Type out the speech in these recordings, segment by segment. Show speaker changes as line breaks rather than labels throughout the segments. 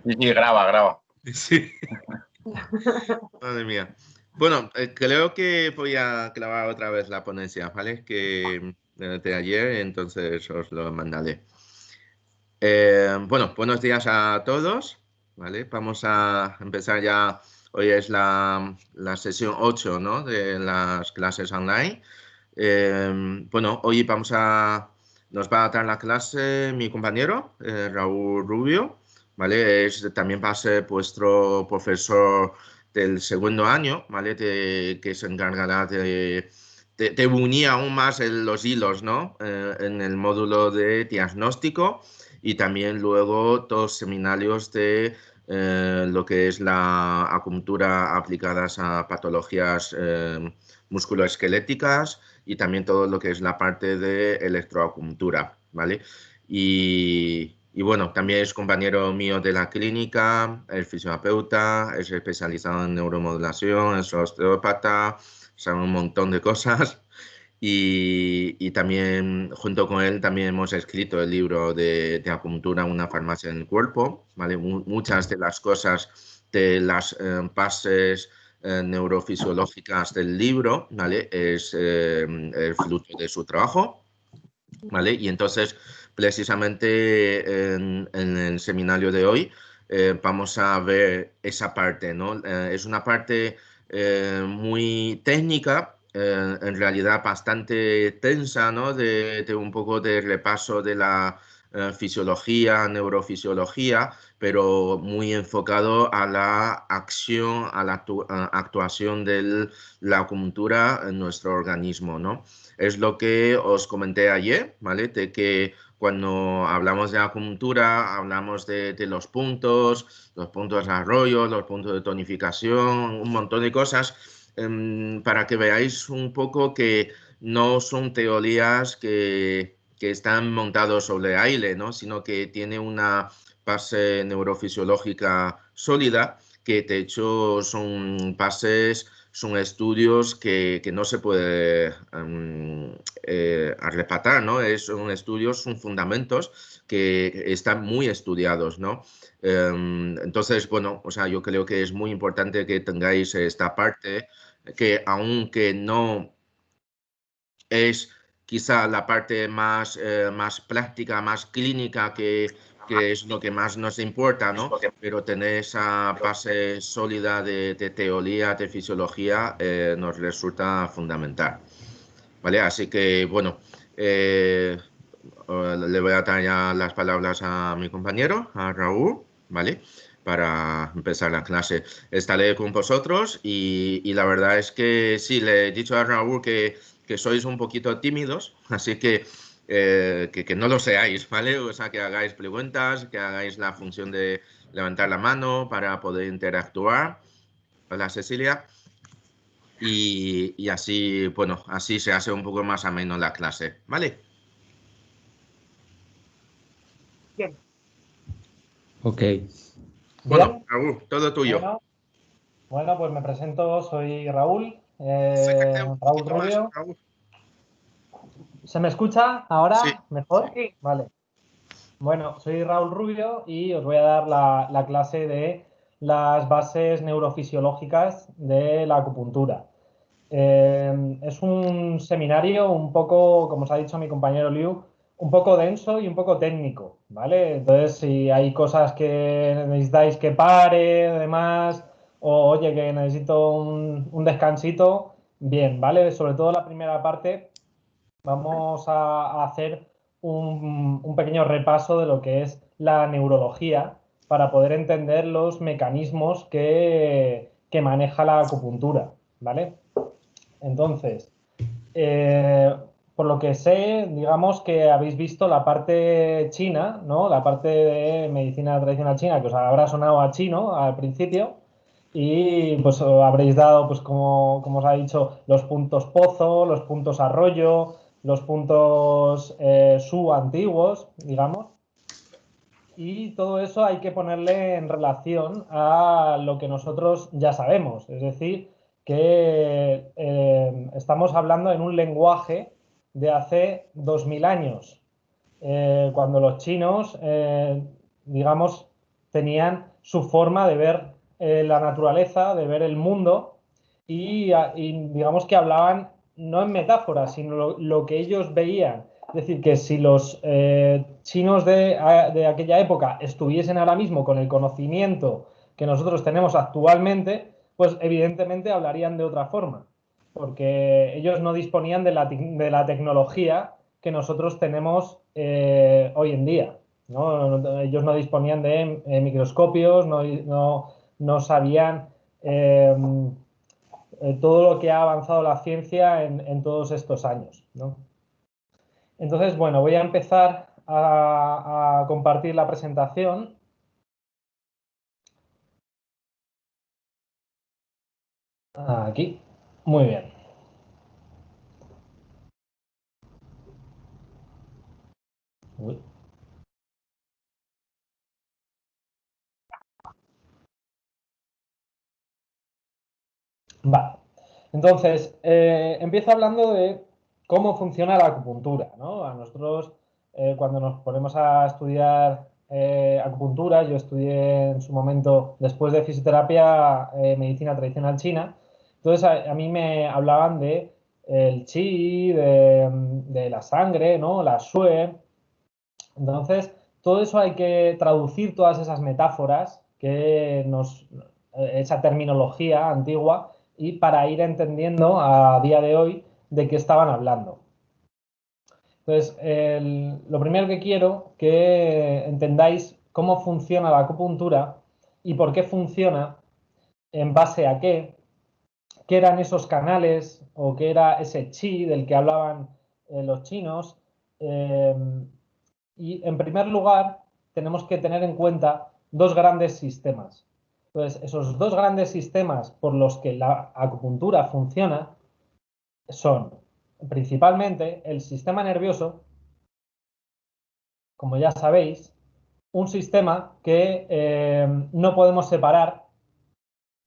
Sí, graba, graba.
Sí. Madre mía. Bueno, creo que voy a clavar otra vez la ponencia, ¿vale? Que de ayer, entonces os lo mandaré. Bueno, buenos días a todos, ¿vale? Vamos a empezar ya. Hoy es la sesión 8, ¿no? De las clases online. Bueno, hoy nos va a dar la clase mi compañero, Raúl Rubio, ¿vale? También va a ser vuestro profesor del segundo año, ¿vale? Que se encargará de unir aún más los hilos, ¿no? En el módulo de diagnóstico y también luego 2 seminarios de lo que es la acupuntura aplicadas a patologías musculoesqueléticas y también todo lo que es la parte de electroacupuntura, ¿vale? Y bueno, también es compañero mío de la clínica, es fisioterapeuta, es especializado en neuromodulación, es osteópata, sabe un montón de cosas. Y también junto con él también hemos escrito el libro de acupuntura, una farmacia en el cuerpo, ¿vale? Muchas de las cosas de las bases neurofisiológicas del libro, ¿vale? Es el fruto de su trabajo, ¿vale? Y entonces, precisamente en el seminario de hoy vamos a ver esa parte, ¿no? Es una parte muy técnica, en realidad bastante tensa, ¿no? De un poco de repaso de la fisiología, neurofisiología, pero muy enfocado a la acción, a la actuación de la acupuntura en nuestro organismo, ¿no? Es lo que os comenté ayer, ¿vale? De que cuando hablamos de acupuntura, hablamos de los puntos de arroyo, los puntos de tonificación, un montón de cosas, para que veáis un poco que no son teorías que están montados sobre aire, ¿no? Sino que tiene una base neurofisiológica sólida, que de hecho son son estudios que no se puede arrebatar, ¿no? Son estudios, son fundamentos que están muy estudiados, ¿no? Entonces, bueno, o sea, yo creo que es muy importante que tengáis esta parte, que aunque no es quizá la parte más práctica, más clínica, que es lo que más nos importa, ¿no? Pero tener esa base sólida de teoría, de fisiología, nos resulta fundamental, ¿vale? Así que, bueno, le voy a dar ya las palabras a mi compañero, a Raúl, ¿vale? Para empezar la clase. Estaré con vosotros y la verdad es que sí, le he dicho a Raúl que sois un poquito tímidos, así que no lo seáis, ¿vale? O sea, que hagáis preguntas, que hagáis la función de levantar la mano para poder interactuar. Hola, Cecilia. Y así, bueno, así se hace un poco más ameno la clase, ¿vale?
Bien.
Ok.
Bueno,
Bien.
Raúl, todo tuyo.
Bueno, pues me presento, soy Raúl,
Acércate un
Raúl
poquito más,
Rubio.
Raúl.
¿Se me escucha ahora
Sí.
mejor? Sí. Vale. Bueno, soy Raúl Rubio y os voy a dar la clase de las bases neurofisiológicas de la acupuntura. Es un seminario un poco, como os ha dicho mi compañero Liu, un poco denso y un poco técnico, ¿vale? Entonces, si hay cosas que necesitáis que pare, además, o oye, que necesito un descansito, bien, ¿vale? Sobre todo la primera parte, vamos a hacer un pequeño repaso de lo que es la neurología para poder entender los mecanismos que maneja la acupuntura, ¿vale? Entonces, por lo que sé, digamos que habéis visto la parte china, ¿no? La parte de medicina tradicional china, que os habrá sonado a chino al principio, y pues habréis dado, pues como os ha dicho, los puntos pozo, los puntos arroyo, los puntos su antiguos, digamos. Y todo eso hay que ponerle en relación a lo que nosotros ya sabemos. Es decir, que estamos hablando en un lenguaje de hace 2000 años, cuando los chinos, digamos, tenían su forma de ver la naturaleza, de ver el mundo y digamos que hablaban no en metáforas, sino lo que ellos veían. Es decir, que si los chinos de aquella época estuviesen ahora mismo con el conocimiento que nosotros tenemos actualmente, pues evidentemente hablarían de otra forma, porque ellos no disponían de la tecnología que nosotros tenemos hoy en día, ¿no? Ellos no disponían de microscopios, no sabían todo lo que ha avanzado la ciencia en todos estos años, ¿no? Entonces, bueno, voy a empezar a compartir la presentación. Aquí. Muy bien. Uy. Va. Entonces, empiezo hablando de cómo funciona la acupuntura, ¿no? A nosotros, cuando nos ponemos a estudiar acupuntura, yo estudié en su momento, después de fisioterapia, medicina tradicional china. Entonces, a mí me hablaban de el chi, de la sangre, ¿no? La shue. Entonces, todo eso hay que traducir, todas esas metáforas esa terminología antigua, y para ir entendiendo a día de hoy de qué estaban hablando. Entonces, lo primero que quiero que entendáis cómo funciona la acupuntura y por qué funciona, en base a qué eran esos canales o qué era ese chi del que hablaban los chinos. Y en primer lugar, tenemos que tener en cuenta dos grandes sistemas. Entonces, esos dos grandes sistemas por los que la acupuntura funciona son principalmente el sistema nervioso, como ya sabéis, un sistema que no podemos separar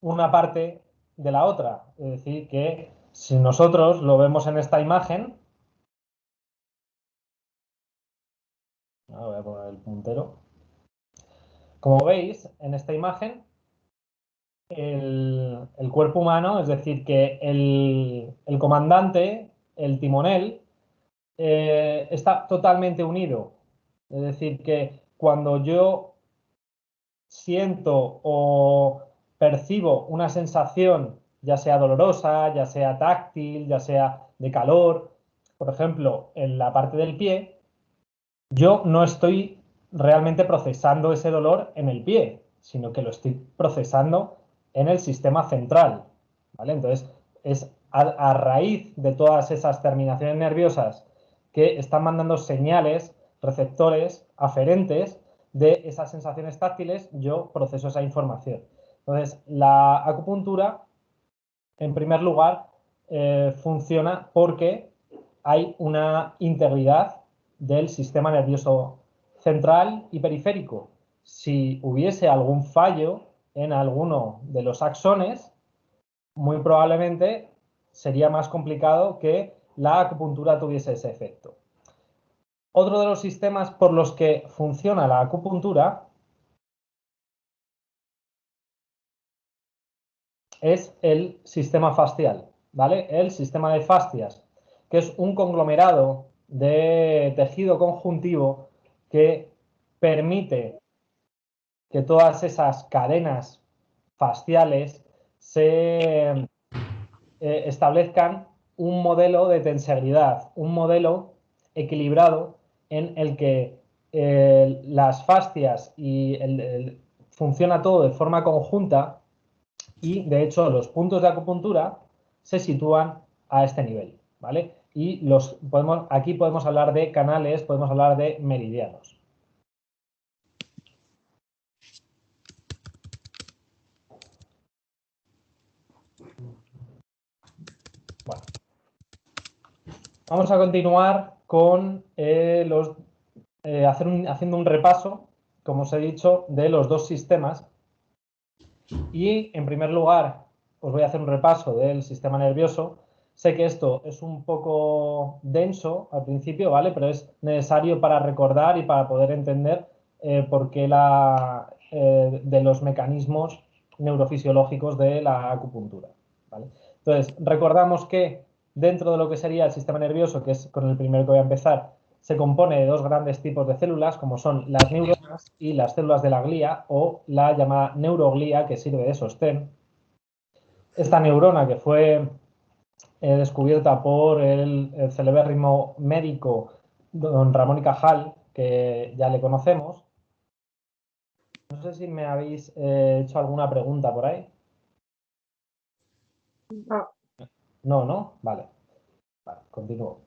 una parte de la otra. Es decir, que si nosotros lo vemos en esta imagen, voy a poner el puntero. Como veis en esta imagen, el cuerpo humano, es decir, que el comandante, el timonel, está totalmente unido. Es decir, que cuando yo siento o percibo una sensación, ya sea dolorosa, ya sea táctil, ya sea de calor, por ejemplo, en la parte del pie, yo no estoy realmente procesando ese dolor en el pie, sino que lo estoy procesando en el sistema central, ¿vale? Entonces, es a raíz de todas esas terminaciones nerviosas que están mandando señales, receptores aferentes de esas sensaciones táctiles, yo proceso esa información. Entonces, la acupuntura, en primer lugar, funciona porque hay una integridad del sistema nervioso central y periférico. Si hubiese algún fallo en alguno de los axones, muy probablemente sería más complicado que la acupuntura tuviese ese efecto. Otro de los sistemas por los que funciona la acupuntura es el sistema fascial, ¿vale? El sistema de fascias, que es un conglomerado de tejido conjuntivo que permite que todas esas cadenas fasciales se establezcan un modelo de tensegridad, un modelo equilibrado en el que las fascias y funciona todo de forma conjunta, y de hecho los puntos de acupuntura se sitúan a este nivel, ¿vale? Y aquí podemos hablar de canales, podemos hablar de meridianos. Bueno, vamos a continuar con haciendo un repaso, como os he dicho, de los dos sistemas. Y en primer lugar, os voy a hacer un repaso del sistema nervioso. Sé que esto es un poco denso al principio, ¿vale? Pero es necesario para recordar y para poder entender por qué de los mecanismos neurofisiológicos de la acupuntura, ¿vale? Entonces, recordamos que dentro de lo que sería el sistema nervioso, que es con el primero que voy a empezar, se compone de dos grandes tipos de células, como son las neuronas y las células de la glía, o la llamada neuroglía, que sirve de sostén. Esta neurona, que fue descubierta por el celebérrimo médico don Ramón y Cajal, que ya le conocemos. No sé si me habéis hecho alguna pregunta por ahí.
No.
No, ¿no? Vale. Vale, continúo.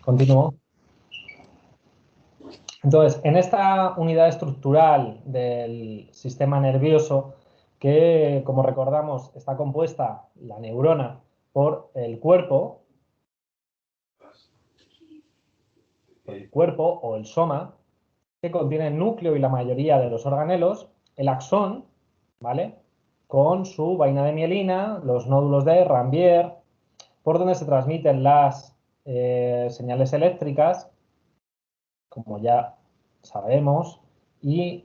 Continúo. Entonces, en esta unidad estructural del sistema nervioso, que como recordamos está compuesta la neurona por el cuerpo o el soma, que contiene el núcleo y la mayoría de los organelos, el axón, ¿vale? Con su vaina de mielina, los nódulos de Ranvier, por donde se transmiten las señales eléctricas, como ya sabemos, y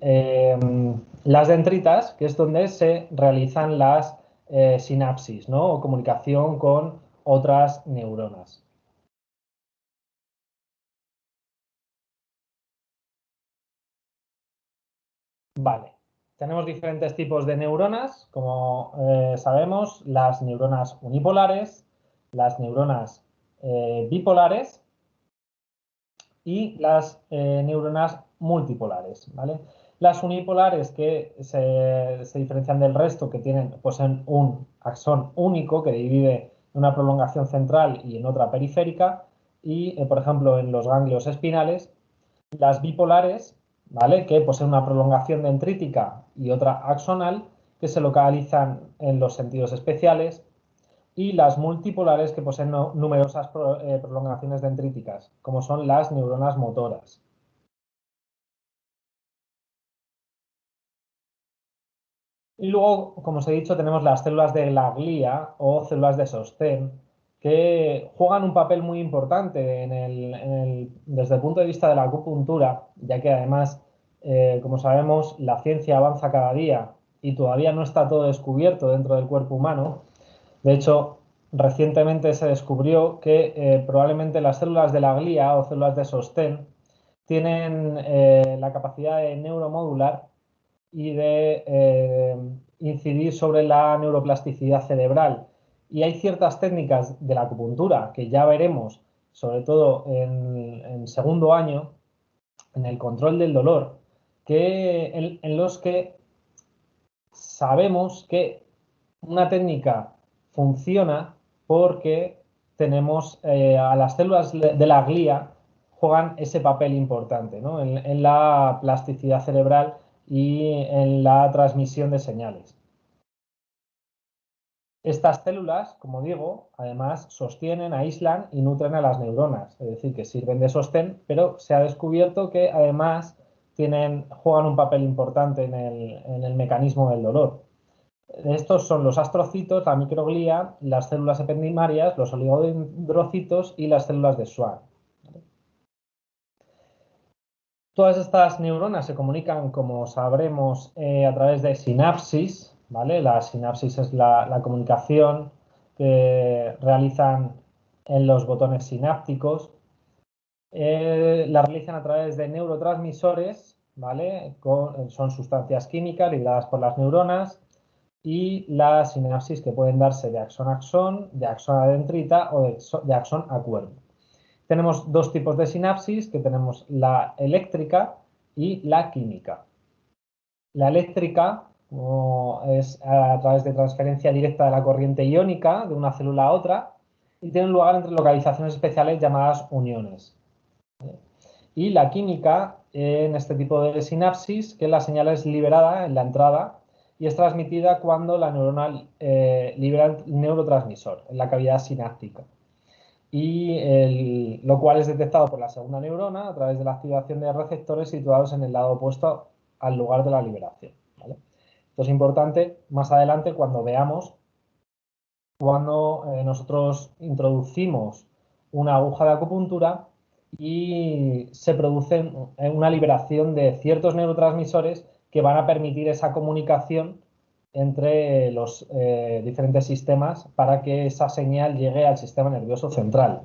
las dendritas, que es donde se realizan las sinapsis, ¿no? O comunicación con otras neuronas. Vale, tenemos diferentes tipos de neuronas, como sabemos, las neuronas unipolares, las neuronas bipolares y las neuronas multipolares, ¿vale? Las unipolares que se diferencian del resto, que poseen un axón único que divide en una prolongación central y en otra periférica, y por ejemplo en los ganglios espinales. Las bipolares, ¿vale? Que poseen una prolongación dendrítica y otra axonal, que se localizan en los sentidos especiales, y las multipolares, que poseen numerosas prolongaciones dendríticas, como son las neuronas motoras. Y luego, como os he dicho, tenemos las células de la glía o células de sostén, que juegan un papel muy importante desde el punto de vista de la acupuntura, ya que además, como sabemos, la ciencia avanza cada día y todavía no está todo descubierto dentro del cuerpo humano. De hecho, recientemente se descubrió que probablemente las células de la glía o células de sostén tienen la capacidad de neuromodular y de incidir sobre la neuroplasticidad cerebral. Y hay ciertas técnicas de la acupuntura que ya veremos, sobre todo en segundo año, en el control del dolor, en los que sabemos que una técnica funciona porque tenemos a las células de la glía juegan ese papel importante, ¿no? en la plasticidad cerebral y en la transmisión de señales. Estas células, como digo, además sostienen, aíslan y nutren a las neuronas, es decir, que sirven de sostén, pero se ha descubierto que además juegan un papel importante en el mecanismo del dolor. Estos son los astrocitos, la microglía, las células ependimarias, los oligodendrocitos y las células de Schwann. Todas estas neuronas se comunican, como sabremos, a través de sinapsis, ¿vale? La sinapsis es la comunicación que realizan en los botones sinápticos. La realizan a través de neurotransmisores, ¿vale? Son sustancias químicas liberadas por las neuronas, y la sinapsis, que pueden darse de axón a axón, de axón a dendrita o de axón a cuerpo. Tenemos dos tipos de sinapsis, que tenemos la eléctrica y la química. La eléctrica es a través de transferencia directa de la corriente iónica de una célula a otra y tiene lugar entre localizaciones especiales llamadas uniones. Y la química, en este tipo de sinapsis, que la señal es liberada en la entrada y es transmitida cuando la neurona libera el neurotransmisor en la cavidad sináptica. Y lo cual es detectado por la segunda neurona a través de la activación de receptores situados en el lado opuesto al lugar de la liberación, ¿vale? Esto es importante más adelante cuando veamos cuando nosotros introducimos una aguja de acupuntura y se produce una liberación de ciertos neurotransmisores que van a permitir esa comunicación entre los diferentes sistemas para que esa señal llegue al sistema nervioso central.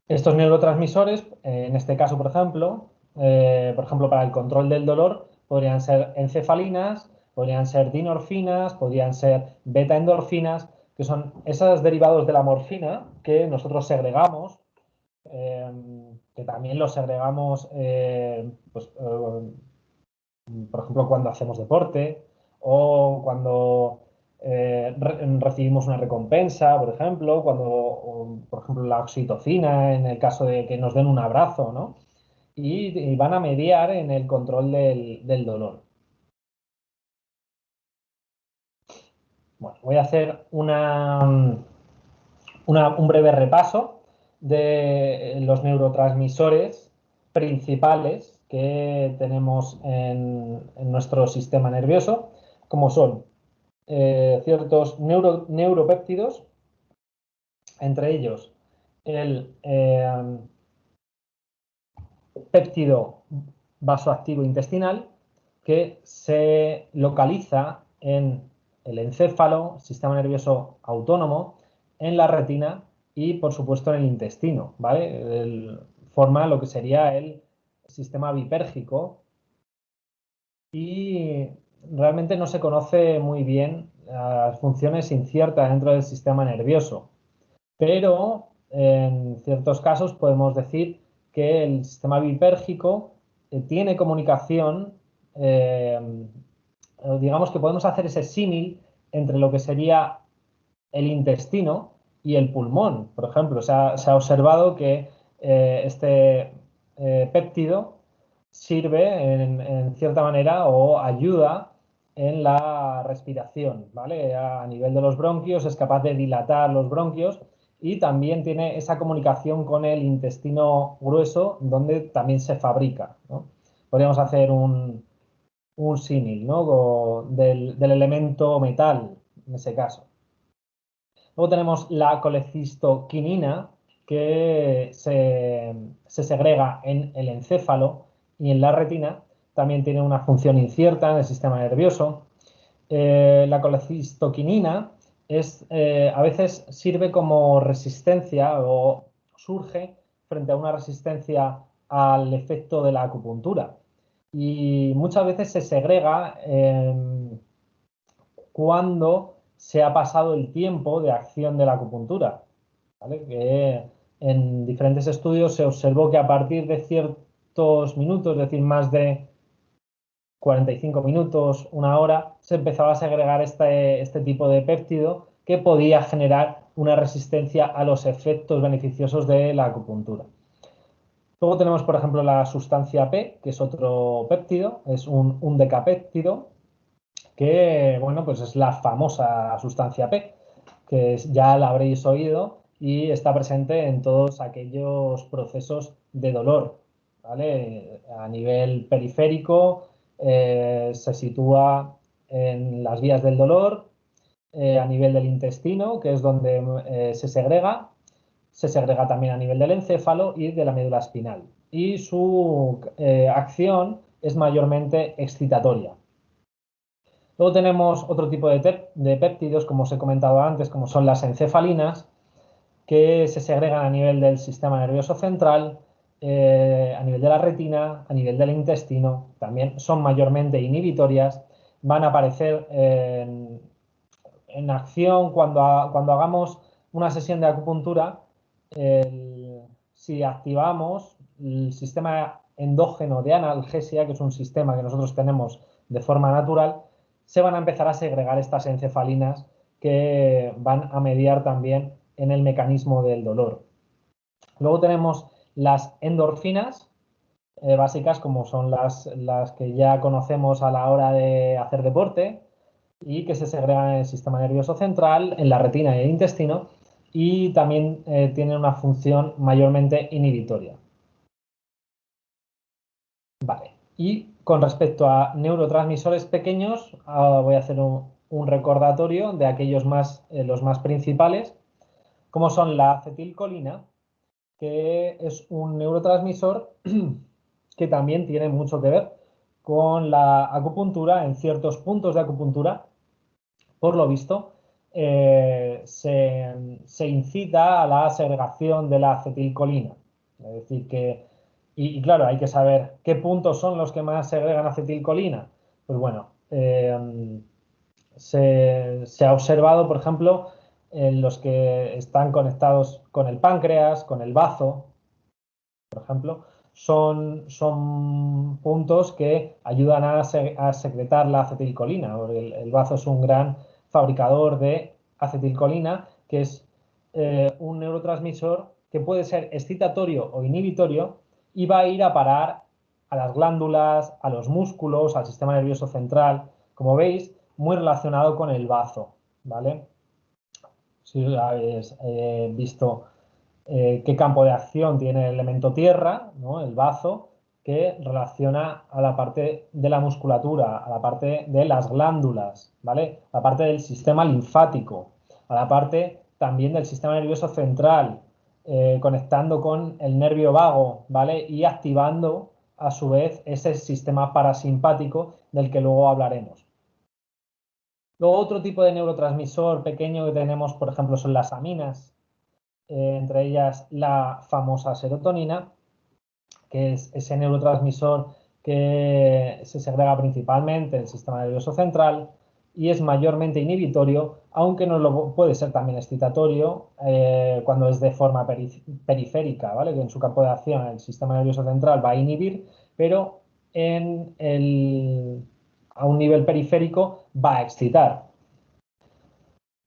Estos neurotransmisores, en este caso, por ejemplo, para el control del dolor, podrían ser encefalinas, podrían ser dinorfinas, podrían ser beta-endorfinas, que son esos derivados de la morfina que nosotros segregamos, que también los segregamos, por ejemplo, cuando hacemos deporte o cuando recibimos una recompensa, por ejemplo, por ejemplo, la oxitocina, en el caso de que nos den un abrazo, ¿no? Y van a mediar en el control del dolor. Bueno, voy a hacer un breve repaso de los neurotransmisores principales que tenemos en nuestro sistema nervioso, como son ciertos neuropéptidos, entre ellos el péptido vasoactivo intestinal, que se localiza en el encéfalo, sistema nervioso autónomo, en la retina y, por supuesto, en el intestino, ¿vale? Forma lo que sería el sistema bipérgico y realmente no se conoce muy bien las funciones inciertas dentro del sistema nervioso, pero en ciertos casos podemos decir que el sistema bipérgico tiene comunicación, digamos que podemos hacer ese símil entre lo que sería el intestino y el pulmón. Por ejemplo, se ha observado que este péptido sirve en cierta manera o ayuda en la respiración, ¿vale? A nivel de los bronquios es capaz de dilatar los bronquios y también tiene esa comunicación con el intestino grueso donde también se fabrica, ¿no? Podríamos hacer un símil, ¿no? del elemento metal en ese caso. Luego tenemos la colecistoquinina, que se segrega en el encéfalo y en la retina. También tiene una función incierta en el sistema nervioso. La colecistoquinina a veces sirve como resistencia o surge frente a una resistencia al efecto de la acupuntura. Y muchas veces se segrega cuando se ha pasado el tiempo de acción de la acupuntura, ¿vale? Que en diferentes estudios se observó que a partir de ciertos minutos, es decir, más de 45 minutos, una hora, se empezaba a segregar este tipo de péptido que podía generar una resistencia a los efectos beneficiosos de la acupuntura. Luego tenemos, por ejemplo, la sustancia P, que es otro péptido, es un decapéptido, que, bueno, pues es la famosa sustancia P, que ya la habréis oído y está presente en todos aquellos procesos de dolor, ¿vale? A nivel periférico se sitúa en las vías del dolor, a nivel del intestino, que es donde se segrega también a nivel del encéfalo y de la médula espinal. Y su acción es mayormente excitatoria. Luego tenemos otro tipo de péptidos, como os he comentado antes, como son las encefalinas, que se segregan a nivel del sistema nervioso central, a nivel de la retina, a nivel del intestino, también son mayormente inhibitorias, van a aparecer en acción cuando hagamos una sesión de acupuntura. Si activamos el sistema endógeno de analgesia, que es un sistema que nosotros tenemos de forma natural, se van a empezar a segregar estas encefalinas que van a mediar también en el mecanismo del dolor. Luego tenemos las endorfinas básicas, como son las que ya conocemos a la hora de hacer deporte y que se segregan en el sistema nervioso central, en la retina y el intestino, y también tienen una función mayormente inhibitoria. Vale. Y con respecto a neurotransmisores pequeños, voy a hacer un recordatorio de aquellos los más principales, como son la acetilcolina, que es un neurotransmisor que también tiene mucho que ver con la acupuntura. En ciertos puntos de acupuntura, por lo visto, se incita a la segregación de la acetilcolina. Es decir, que, y claro, hay que saber qué puntos son los que más segregan acetilcolina. Pues bueno, se ha observado, por ejemplo, en los que están conectados con el páncreas, con el bazo, por ejemplo, son puntos que ayudan a secretar la acetilcolina. El bazo es un gran fabricador de acetilcolina, que es un neurotransmisor que puede ser excitatorio o inhibitorio y va a ir a parar a las glándulas, a los músculos, al sistema nervioso central, como veis, muy relacionado con el bazo, ¿vale? Si habéis visto qué campo de acción tiene el elemento tierra, ¿no? El bazo, que relaciona a la parte de la musculatura, a la parte de las glándulas, ¿vale? A la parte del sistema linfático, a la parte también del sistema nervioso central, conectando con el nervio vago, ¿vale? Y activando a su vez ese sistema parasimpático del que luego hablaremos. Luego, otro tipo de neurotransmisor pequeño que tenemos, por ejemplo, son las aminas, entre ellas la famosa serotonina, que es ese neurotransmisor que se segrega principalmente en el sistema nervioso central y es mayormente inhibitorio, aunque no lo puede ser también excitatorio cuando es de forma periférica, ¿vale? Que en su campo de acción el sistema nervioso central va a inhibir, pero a un nivel periférico va a excitar.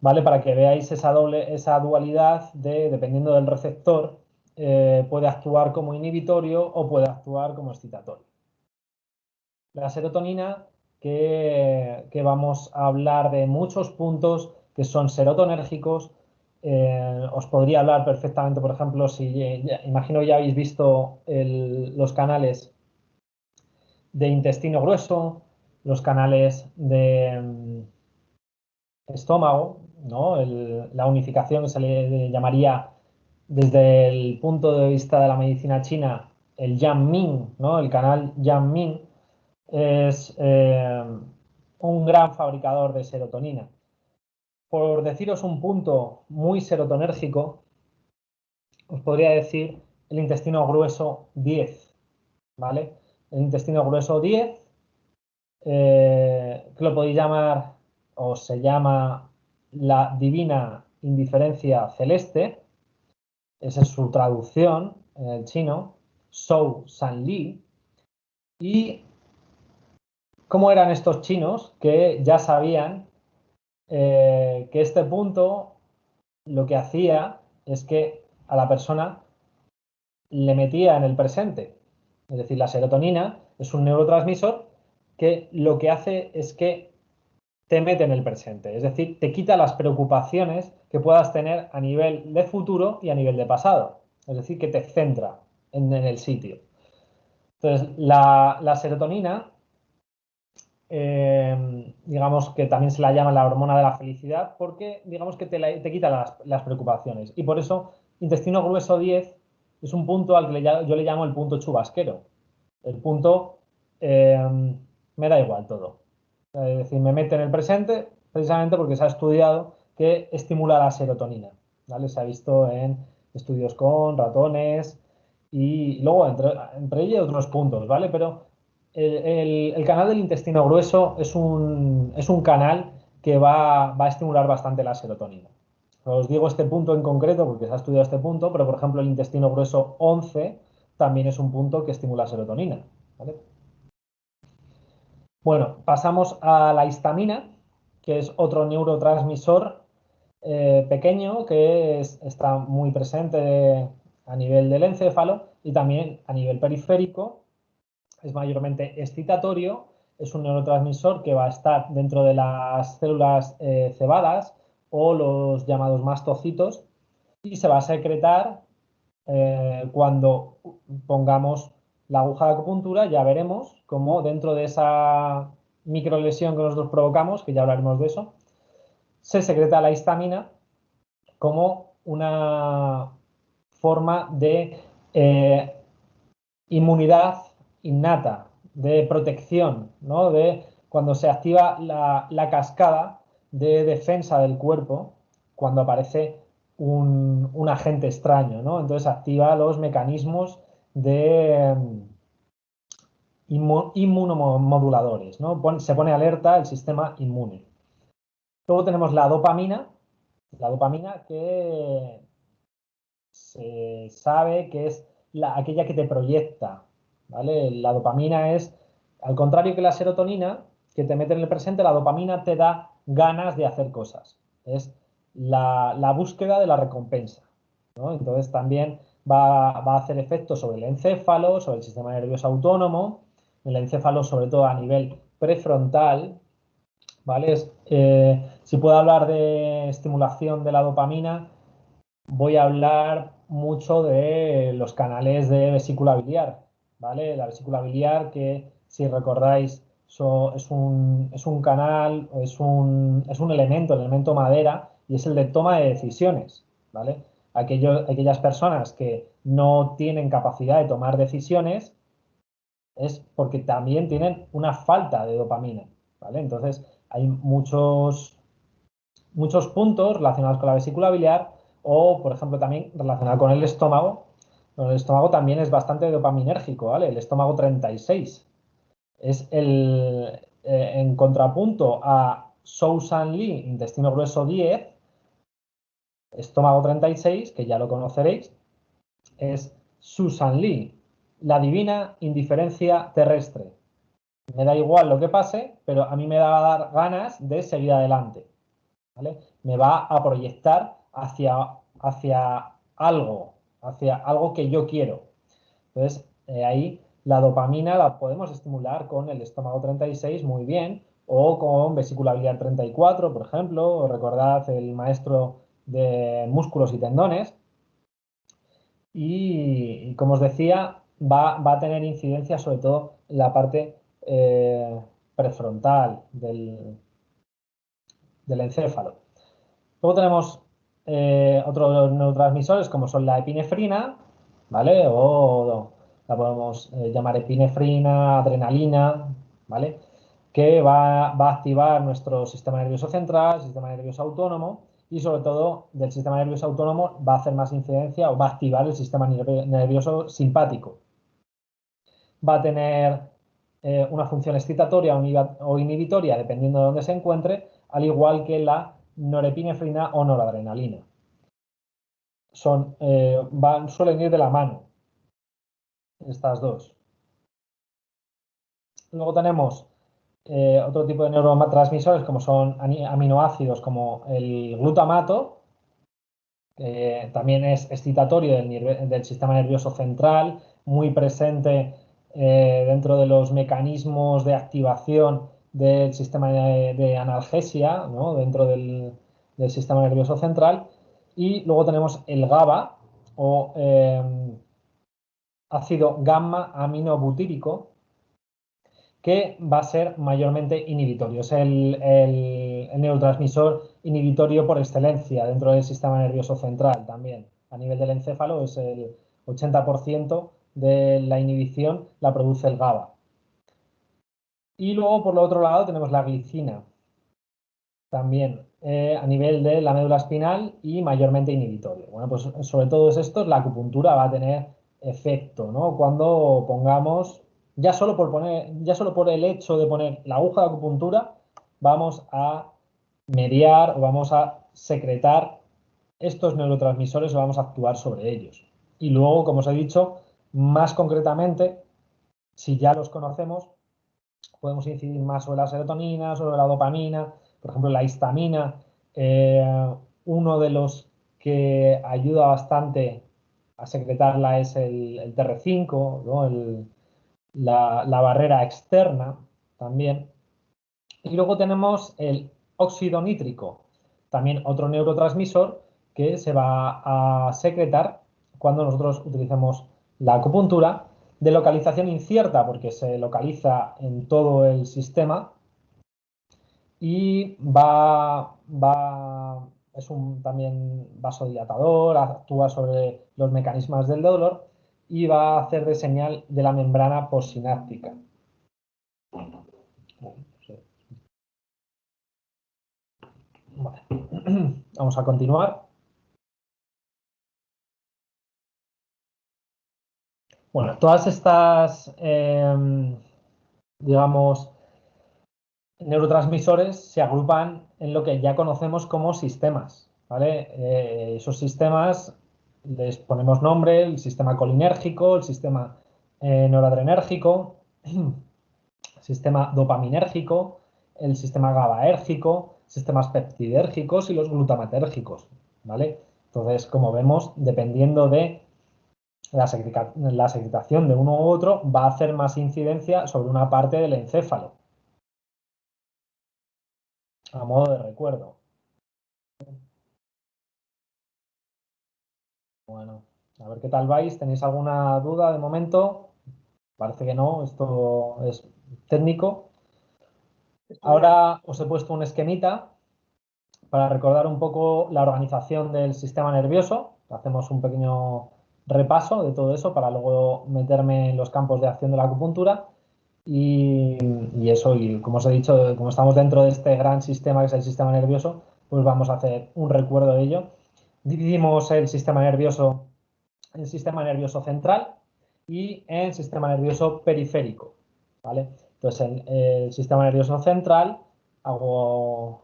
¿Vale? Para que veáis esa dualidad dependiendo del receptor, puede actuar como inhibitorio o puede actuar como excitatorio. La serotonina, que vamos a hablar de muchos puntos que son serotonérgicos. Os podría hablar perfectamente, por ejemplo, imagino ya habéis visto los canales de intestino grueso, los canales de estómago, ¿no? La unificación, que se le llamaría desde el punto de vista de la medicina china el Yang-Ming, ¿no? El canal Yang-Ming es un gran fabricador de serotonina. Por deciros un punto muy serotonérgico, os podría decir el intestino grueso 10, ¿vale? El intestino grueso 10, que lo podéis llamar, o se llama, la divina indiferencia celeste. Esa es su traducción en el chino, Shou San Li. ¿Y cómo eran estos chinos que ya sabían que este punto lo que hacía es que a la persona le metía en el presente? Es decir, la serotonina es un neurotransmisor que lo que hace es que te mete en el presente, es decir, te quita las preocupaciones que puedas tener a nivel de futuro y a nivel de pasado, es decir, que te centra en el sitio. Entonces, la serotonina, digamos que también se la llama la hormona de la felicidad porque digamos que te quita las preocupaciones, y por eso intestino grueso 10 es un punto al que yo le llamo el punto chubasquero. El punto me da igual todo. Es decir, me mete en el presente precisamente porque se ha estudiado que estimula la serotonina, ¿vale? Se ha visto en estudios con ratones y luego entre ellos otros puntos, ¿vale? Pero el canal del intestino grueso es un canal que va a estimular bastante la serotonina. Os digo este punto en concreto porque se ha estudiado este punto, pero por ejemplo el intestino grueso 11 también es un punto que estimula serotonina, ¿vale? Bueno, pasamos a la histamina, que es otro neurotransmisor pequeño que está muy presente a nivel del encéfalo y también a nivel periférico. Es mayormente excitatorio, es un neurotransmisor que va a estar dentro de las células cebadas o los llamados mastocitos y se va a secretar cuando pongamos la aguja de acupuntura. Ya veremos cómo dentro de esa microlesión que nosotros provocamos, que ya hablaremos de eso, se secreta la histamina como una forma de inmunidad innata, de protección, ¿no? De cuando se activa la cascada de defensa del cuerpo cuando aparece un agente extraño, ¿no? Entonces activa los mecanismos de inmunomoduladores, ¿no? Se pone alerta el sistema inmune. Luego tenemos la dopamina que se sabe que es aquella que te proyecta, ¿vale? La dopamina es, al contrario que la serotonina, que te mete en el presente, la dopamina te da ganas de hacer cosas. Es la búsqueda de la recompensa, ¿no? Entonces también va a hacer efecto sobre el encéfalo, sobre el sistema nervioso autónomo, el encéfalo sobre todo a nivel prefrontal, ¿vale? Si puedo hablar de estimulación de la dopamina, voy a hablar mucho de los canales de vesícula biliar, ¿vale? La vesícula biliar que, si recordáis, es un canal, es un elemento, el elemento madera, y es el de toma de decisiones, ¿vale? Aquellas personas que no tienen capacidad de tomar decisiones es porque también tienen una falta de dopamina, ¿vale? Entonces, hay muchos puntos relacionados con la vesícula biliar o, por ejemplo, también relacionado con el estómago. El estómago también es bastante dopaminérgico, ¿vale? El estómago 36 es en contrapunto a Shou-San-Li, intestino grueso 10, estómago 36, que ya lo conoceréis, es Su-San-Li, la divina indiferencia terrestre. Me da igual lo que pase, pero a mí me va a dar ganas de seguir adelante, ¿vale? Me va a proyectar hacia algo que yo quiero. Entonces, ahí la dopamina la podemos estimular con el estómago 36 muy bien, o con vesícula biliar 34, por ejemplo. Recordad el maestro de músculos y tendones. Y como os decía, va a tener incidencia sobre todo en la parte prefrontal del encéfalo. Luego tenemos otros neurotransmisores como son la epinefrina, ¿vale? O la podemos llamar epinefrina, adrenalina, ¿vale? Que va a activar nuestro sistema nervioso central, sistema nervioso autónomo, y sobre todo del sistema nervioso autónomo va a hacer más incidencia o va a activar el sistema nervioso simpático. Va a tener una función excitatoria o inhibitoria dependiendo de dónde se encuentre, al igual que la norepinefrina o noradrenalina. Suelen ir de la mano estas dos. Luego tenemos otro tipo de neurotransmisores como son aminoácidos como el glutamato, que también es excitatorio del sistema nervioso central, muy presente dentro de los mecanismos de activación del sistema de analgesia, ¿no? Dentro del sistema nervioso central. Y luego tenemos el GABA o ácido gamma aminobutírico, que va a ser mayormente inhibitorio. Es el neurotransmisor inhibitorio por excelencia dentro del sistema nervioso central también. A nivel del encéfalo es el 80% de la inhibición la produce el GABA. Y luego, por el otro lado, tenemos la glicina, también a nivel de la médula espinal y mayormente inhibitorio. Bueno, pues sobre todos estos la acupuntura va a tener efecto, ¿no? Cuando pongamos, ya solo por el hecho de poner la aguja de acupuntura, vamos a mediar o vamos a secretar estos neurotransmisores o vamos a actuar sobre ellos. Y luego, como os he dicho, más concretamente, si ya los conocemos, podemos incidir más sobre la serotonina, sobre la dopamina, por ejemplo, la histamina. Uno de los que ayuda bastante a secretarla es el TR5, ¿no? La barrera externa también. Y luego tenemos el óxido nítrico, también otro neurotransmisor que se va a secretar cuando nosotros utilicemos la acupuntura, de localización incierta porque se localiza en todo el sistema, y es un también vasodilatador, actúa sobre los mecanismos del dolor y va a hacer de señal de la membrana postsináptica. Vale. Vamos a continuar. Bueno, todas estas, digamos, neurotransmisores se agrupan en lo que ya conocemos como sistemas, ¿vale? Esos sistemas les ponemos nombre: el sistema colinérgico, el sistema noradrenérgico, el sistema dopaminérgico, el sistema GABAérgico, sistemas peptidérgicos y los glutamatérgicos, ¿vale? Entonces, como vemos, dependiendo de la secretación de uno u otro, va a hacer más incidencia sobre una parte del encéfalo, a modo de recuerdo. Bueno, a ver qué tal vais. ¿Tenéis alguna duda de momento? Parece que no, esto es técnico. Ahora os he puesto un esquemita para recordar un poco la organización del sistema nervioso. Hacemos un pequeño repaso de todo eso para luego meterme en los campos de acción de la acupuntura. Y eso, y como os he dicho, como estamos dentro de este gran sistema que es el sistema nervioso, pues vamos a hacer un recuerdo de ello. Dividimos el sistema nervioso en sistema nervioso central y en sistema nervioso periférico, ¿vale? Entonces, en el sistema nervioso central hago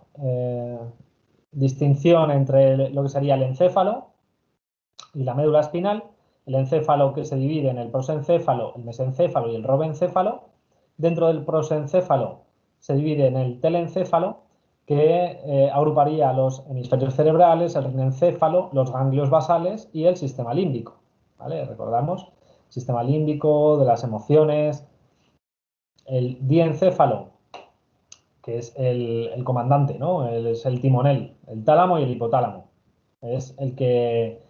distinción entre lo que sería el encéfalo y la médula espinal. El encéfalo, que se divide en el prosencéfalo, el mesencéfalo y el robencéfalo. Dentro del prosencéfalo se divide en el telencéfalo, que agruparía los hemisferios cerebrales, el rinencéfalo, los ganglios basales y el sistema límbico, ¿vale? Recordamos, sistema límbico, de las emociones. El diencéfalo, que es el comandante, ¿no? Es el timonel, el tálamo y el hipotálamo. Es el que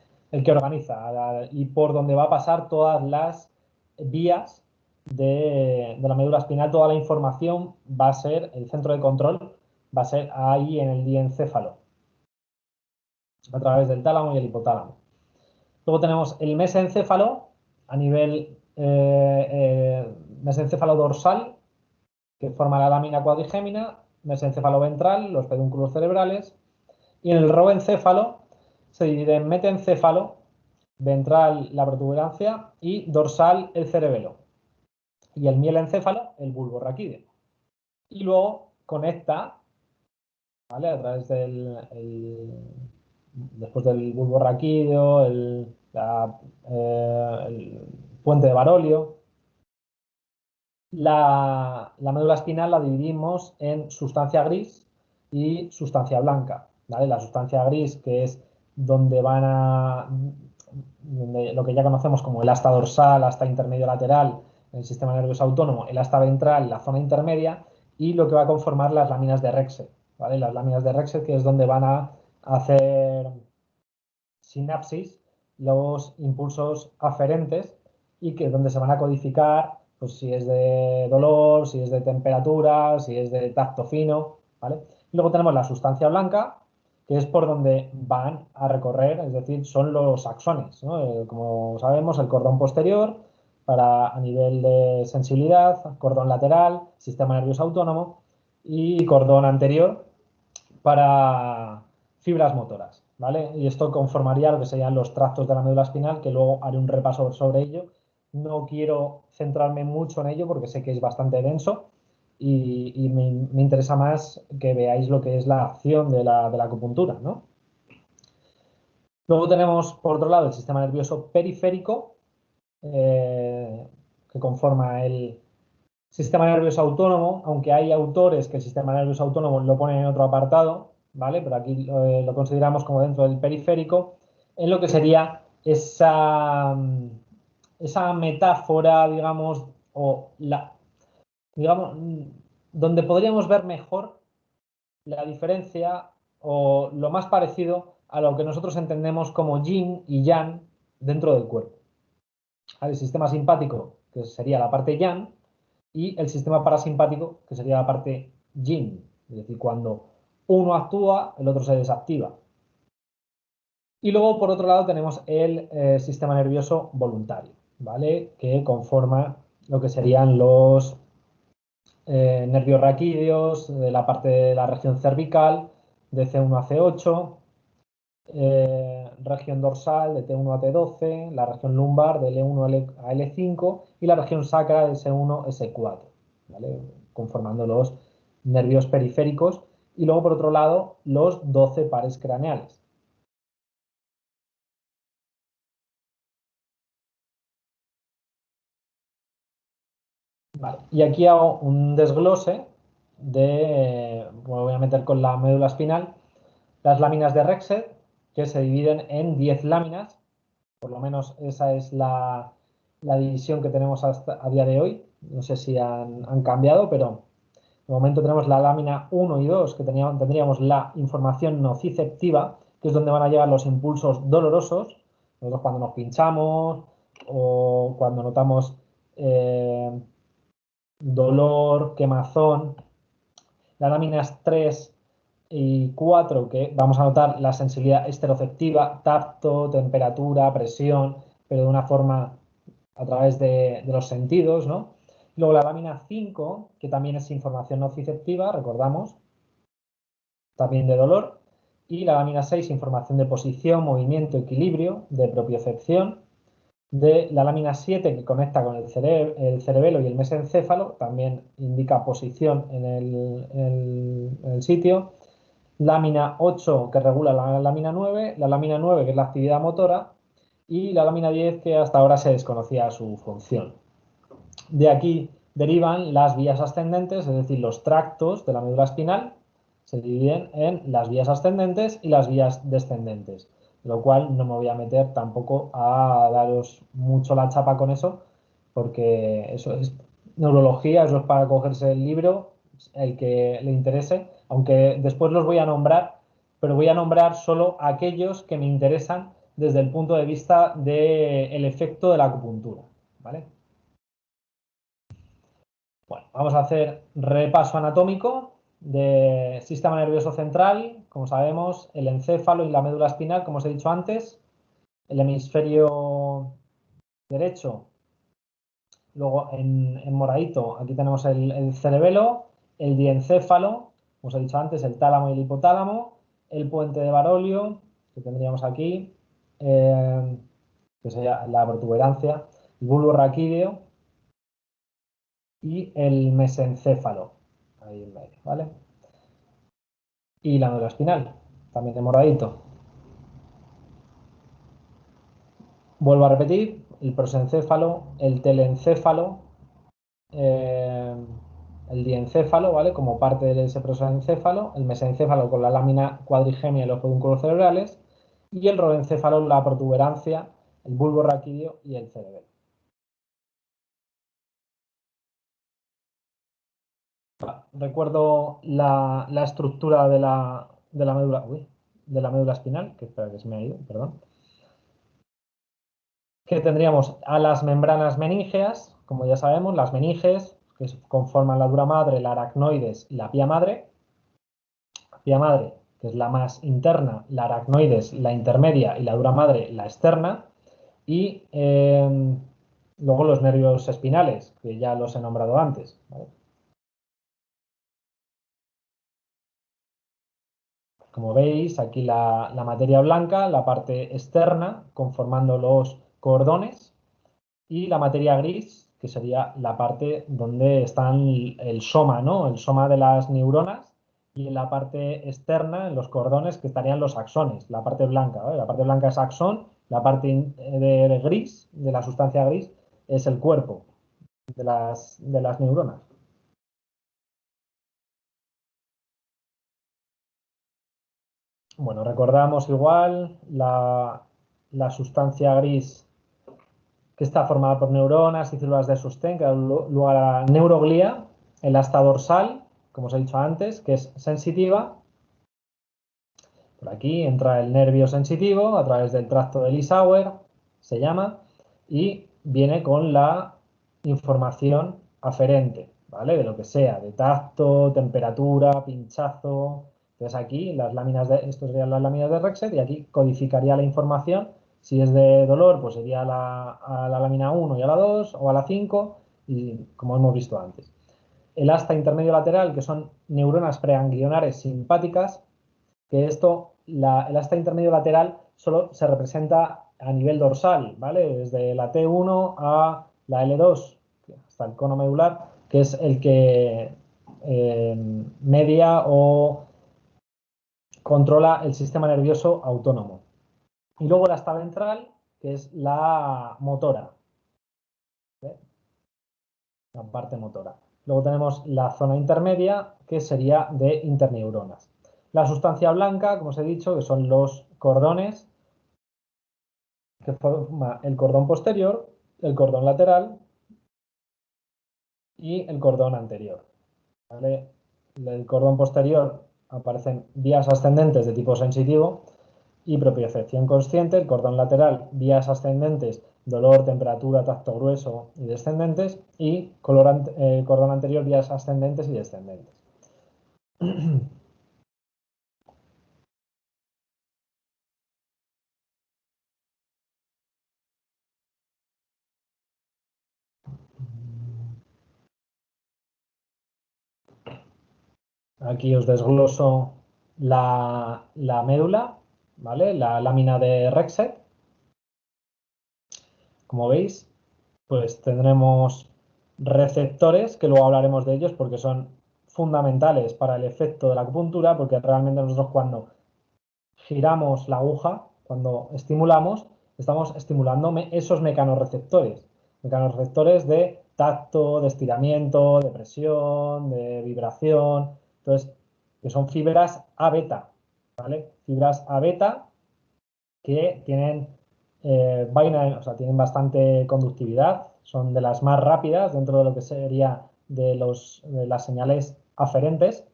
organiza y por donde va a pasar todas las vías de la médula espinal. Toda la información va a ser, el centro de control va a ser ahí en el diencéfalo, a través del tálamo y el hipotálamo. Luego tenemos el mesencéfalo a nivel mesencéfalo dorsal, que forma la lámina cuadrigémina, mesencéfalo ventral, los pedúnculos cerebrales, y en el robencéfalo se divide en metencéfalo, ventral la protuberancia y dorsal el cerebelo, y el mielencéfalo el bulbo raquídeo. Y luego conecta, ¿vale? A través después del bulbo raquídeo, el puente de Barolio. La médula espinal la dividimos en sustancia gris y sustancia blanca, ¿vale? La sustancia gris, que es donde lo que ya conocemos como el asta dorsal, asta intermedio lateral, el sistema nervioso autónomo, el asta ventral, la zona intermedia, y lo que va a conformar las láminas de Rexet, ¿vale? Las láminas de Rexet, que es donde van a hacer sinapsis los impulsos aferentes y que donde se van a codificar, pues si es de dolor, si es de temperatura, si es de tacto fino, ¿vale? Y luego tenemos la sustancia blanca, que es por donde van a recorrer, es decir, son los axones, ¿no? Como sabemos, el cordón posterior a nivel de sensibilidad, cordón lateral, sistema nervioso autónomo, y cordón anterior para fibras motoras, ¿vale? Y esto conformaría lo que serían los tractos de la médula espinal, que luego haré un repaso sobre ello. No quiero centrarme mucho en ello porque sé que es bastante denso y me interesa más que veáis lo que es la acción de la acupuntura, ¿no? Luego tenemos, por otro lado, el sistema nervioso periférico, que conforma el sistema nervioso autónomo, aunque hay autores que el sistema nervioso autónomo lo ponen en otro apartado, ¿vale? Pero aquí lo consideramos como dentro del periférico, en lo que sería esa metáfora, digamos, digamos, donde podríamos ver mejor la diferencia o lo más parecido a lo que nosotros entendemos como yin y yang dentro del cuerpo. El sistema simpático, que sería la parte yang, y el sistema parasimpático, que sería la parte yin, Es decir, cuando uno actúa, el otro se desactiva. Y luego, por otro lado, tenemos el sistema nervioso voluntario, ¿vale? Que conforma lo que serían los nervios raquídeos, de la parte de la región cervical, de C1 a C8, región dorsal de T1 a T12, la región lumbar de L1 a L5 y la región sacra de S1 a S4, ¿vale? Conformando los nervios periféricos. Y luego, por otro lado, los 12 pares craneales. Vale. Y aquí hago un desglose voy a meter con la médula espinal, las láminas de Rexed, que se dividen en 10 láminas. Por lo menos esa es la división que tenemos a día de hoy. No sé si han cambiado, pero de momento tenemos la lámina 1 y 2, que tendríamos la información nociceptiva, que es donde van a llegar los impulsos dolorosos. Nosotros cuando nos pinchamos o cuando notamos dolor, quemazón. Las láminas 3 y 4, que vamos a notar la sensibilidad esteroceptiva, tacto, temperatura, presión, pero de una forma a través de los sentidos, ¿no? Luego la lámina 5, que también es información nociceptiva, recordamos, también de dolor. Y la lámina 6, información de posición, movimiento, equilibrio, de propiocepción. De la lámina 7, que conecta con el cerebelo y el mesencéfalo, también indica posición en el sitio. Lámina 8, que regula la lámina 9, la lámina 9, que es la actividad motora, y la lámina 10, que hasta ahora se desconocía su función. De aquí derivan las vías ascendentes, es decir, los tractos de la médula espinal se dividen en las vías ascendentes y las vías descendentes, lo cual no me voy a meter tampoco a daros mucho la chapa con eso, porque eso es neurología, eso es para cogerse el libro, el que le interese, aunque después los voy a nombrar, pero voy a nombrar solo aquellos que me interesan desde el punto de vista del efecto de la acupuntura, ¿vale? Bueno, vamos a hacer repaso anatómico del sistema nervioso central. Como sabemos, el encéfalo y la médula espinal, como os he dicho antes, el hemisferio derecho. Luego en moradito, aquí tenemos el cerebelo, el diencéfalo, como os he dicho antes, el tálamo y el hipotálamo, el puente de Barolio, que tendríamos aquí, que sería la protuberancia, el bulbo raquídeo y el mesencéfalo, ahí en medio, ¿vale? Y la médula espinal, también de moradito. Vuelvo a repetir, el prosencéfalo, el telencéfalo, el diencéfalo, ¿vale? Como parte de ese prosencéfalo, el mesencéfalo con la lámina cuadrigémea y los pedúnculos cerebrales, y el rodencéfalo, la protuberancia, el bulbo raquídeo y el cerebelo. Recuerdo la estructura de la médula, de la médula espinal, que espera que se me ha ido, perdón. Que tendríamos a las membranas meníngeas, como ya sabemos, las meninges, que conforman la dura madre, la aracnoides y la pía madre. La pía madre, que es la más interna, la aracnoides, la intermedia y la dura madre, la externa. Y luego los nervios espinales, que ya los he nombrado antes, ¿vale? Como veis, aquí la materia blanca, la parte externa, conformando los cordones, y la materia gris, que sería la parte donde están el soma, ¿no? El soma de las neuronas, y en la parte externa, en los cordones, que estarían los axones, la parte blanca, ¿vale? La parte blanca es axón, la parte de gris, de la sustancia gris, es el cuerpo de las neuronas. Bueno, recordamos igual la sustancia gris que está formada por neuronas y células de sostén, que da lugar a la neuroglía, el asta dorsal, como os he dicho antes, que es sensitiva. Por aquí entra el nervio sensitivo a través del tracto de Lissauer, se llama, y viene con la información aferente, ¿vale? De lo que sea, de tacto, temperatura, pinchazo. Entonces aquí las láminas esto serían las láminas de Rexed y aquí codificaría la información. Si es de dolor, pues sería a la lámina 1 y a la 2 o a la 5, y como hemos visto antes. El asta intermedio lateral, que son neuronas preganglionares simpáticas, que el asta intermedio lateral solo se representa a nivel dorsal, ¿vale? Desde la T1 a la L2, hasta el cono medular, que es el que media o controla el sistema nervioso autónomo. Y luego la asta ventral, que es la motora, ¿vale? La parte motora. Luego tenemos la zona intermedia, que sería de interneuronas. La sustancia blanca, como os he dicho, que son los cordones que forma el cordón posterior, el cordón lateral y el cordón anterior, ¿vale? El cordón posterior aparecen vías ascendentes de tipo sensitivo y propiocepción consciente, el cordón lateral vías ascendentes, dolor, temperatura, tacto grueso y descendentes, y cordón anterior vías ascendentes y descendentes. Aquí os desgloso la médula, ¿vale? La lámina de Rexed. Como veis, pues tendremos receptores, que luego hablaremos de ellos porque son fundamentales para el efecto de la acupuntura, porque realmente nosotros cuando giramos la aguja, cuando estimulamos, estamos estimulando esos mecanorreceptores de tacto, de estiramiento, de presión, de vibración, entonces, que son fibras A beta, ¿vale? Fibras A beta que tienen o sea, tienen bastante conductividad, son de las más rápidas dentro de lo que sería de las señales aferentes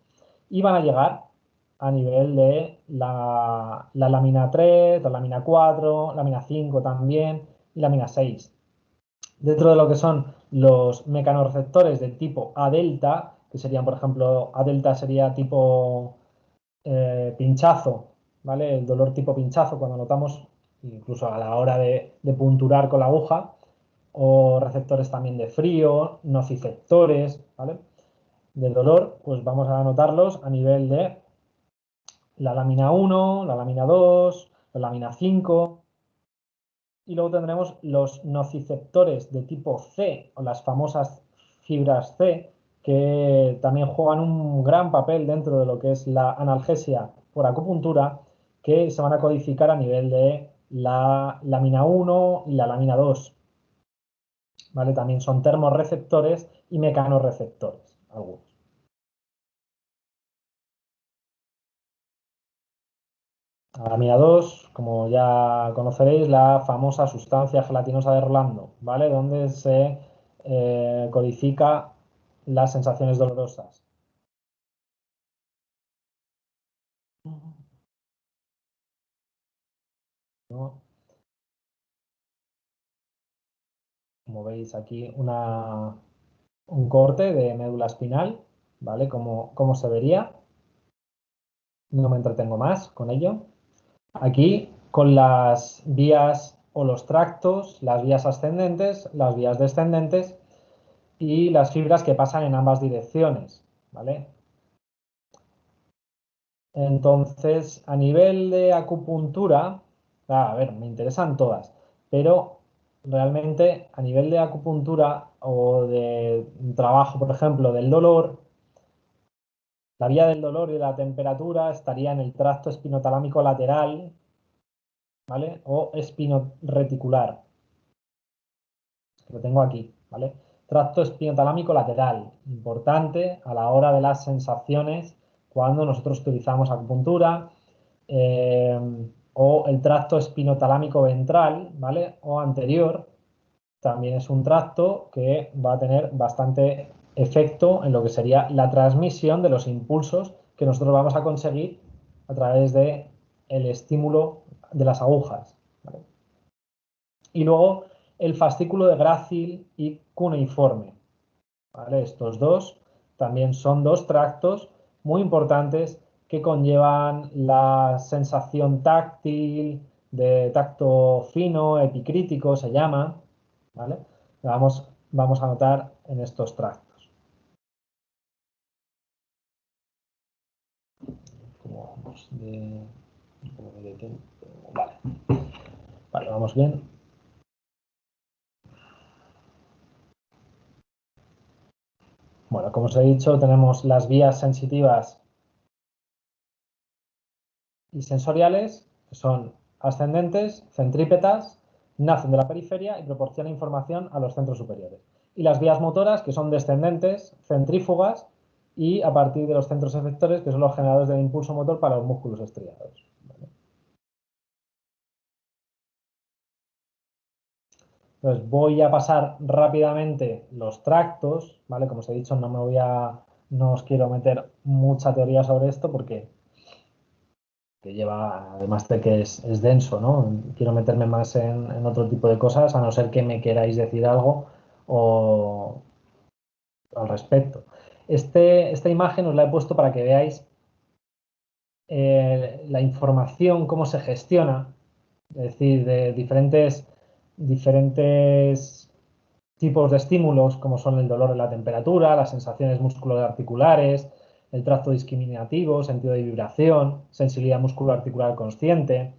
y van a llegar a nivel de la lámina 3, la lámina 4, lámina 5 también y lámina 6. Dentro de lo que son los mecanorreceptores de tipo A delta, que serían, por ejemplo, A delta sería tipo pinchazo, ¿vale? El dolor tipo pinchazo, cuando notamos, incluso a la hora de punturar con la aguja, o receptores también de frío, nociceptores, ¿vale? Del dolor, pues vamos a notarlos a nivel de la lámina 1, la lámina 2, la lámina 5, y luego tendremos los nociceptores de tipo C, o las famosas fibras C, que también juegan un gran papel dentro de lo que es la analgesia por acupuntura, que se van a codificar a nivel de la lámina 1 y la lámina 2. ¿Vale? También son termorreceptores y mecanorreceptores, algunos. La lámina 2, como ya conoceréis, la famosa sustancia gelatinosa de Rolando, ¿vale? Donde se codifica las sensaciones dolorosas. ¿No? Como veis aquí un corte de médula espinal, ¿vale? Como se vería. No me entretengo más con ello. Aquí con las vías o los tractos, las vías ascendentes, las vías descendentes y las fibras que pasan en ambas direcciones, ¿vale? Entonces, a nivel de acupuntura, a ver, me interesan todas, pero realmente a nivel de acupuntura o de trabajo, por ejemplo, del dolor, la vía del dolor y de la temperatura estaría en el tracto espinotalámico lateral, ¿vale? O espinoreticular. Lo tengo aquí, ¿vale? Tracto espinotalámico lateral, importante a la hora de las sensaciones cuando nosotros utilizamos acupuntura, o el tracto espinotalámico ventral, ¿vale? O anterior, también es un tracto que va a tener bastante efecto en lo que sería la transmisión de los impulsos que nosotros vamos a conseguir a través de el estímulo de las agujas, ¿vale? Y luego el fascículo de grácil y cuneiforme. ¿vale? Estos dos también son dos tractos muy importantes que conllevan la sensación táctil, de tacto fino, epicrítico se llama, ¿vale? Vamos a notar en estos tractos. ¿Cómo vamos de tiempo? Vale. Vale, vamos bien. Bueno, como os he dicho, tenemos las vías sensitivas y sensoriales, que son ascendentes, centrípetas, nacen de la periferia y proporcionan información a los centros superiores. Y las vías motoras, que son descendentes, centrífugas, y a partir de los centros efectores, que son los generadores del impulso motor para los músculos estriados. ¿Vale? Entonces voy a pasar rápidamente los tractos, ¿vale? Como os he dicho, no os quiero meter mucha teoría sobre esto porque lleva, además de que es denso, ¿no? Quiero meterme más en otro tipo de cosas, a no ser que me queráis decir algo o al respecto. Esta imagen os la he puesto para que veáis la información, cómo se gestiona, es decir, de diferentes tipos de estímulos, como son el dolor en la temperatura, las sensaciones musculoarticulares, el tracto discriminativo, sentido de vibración, sensibilidad musculoarticular consciente,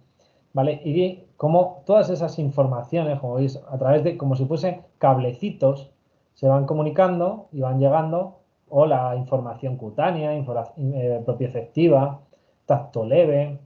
¿vale? Y como todas esas informaciones, como veis, a través de, como si fuesen cablecitos, se van comunicando y van llegando, o la información cutánea, propioceptiva, tacto leve,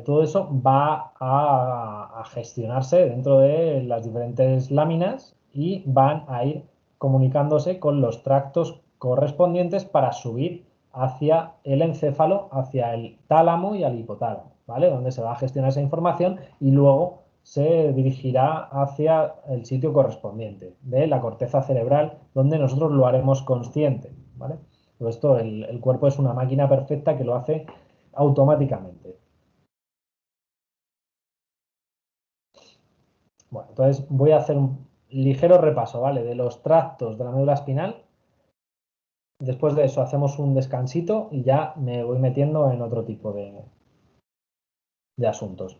todo eso va a gestionarse dentro de las diferentes láminas y van a ir comunicándose con los tractos correspondientes para subir hacia el encéfalo, hacia el tálamo y al hipotálamo, ¿vale? Donde se va a gestionar esa información y luego se dirigirá hacia el sitio correspondiente de la corteza cerebral, donde nosotros lo haremos consciente, ¿vale? Todo esto, el cuerpo es una máquina perfecta que lo hace automáticamente. Bueno, entonces voy a hacer un ligero repaso, ¿vale? De los tractos de la médula espinal. Después de eso hacemos un descansito y ya me voy metiendo en otro tipo de asuntos.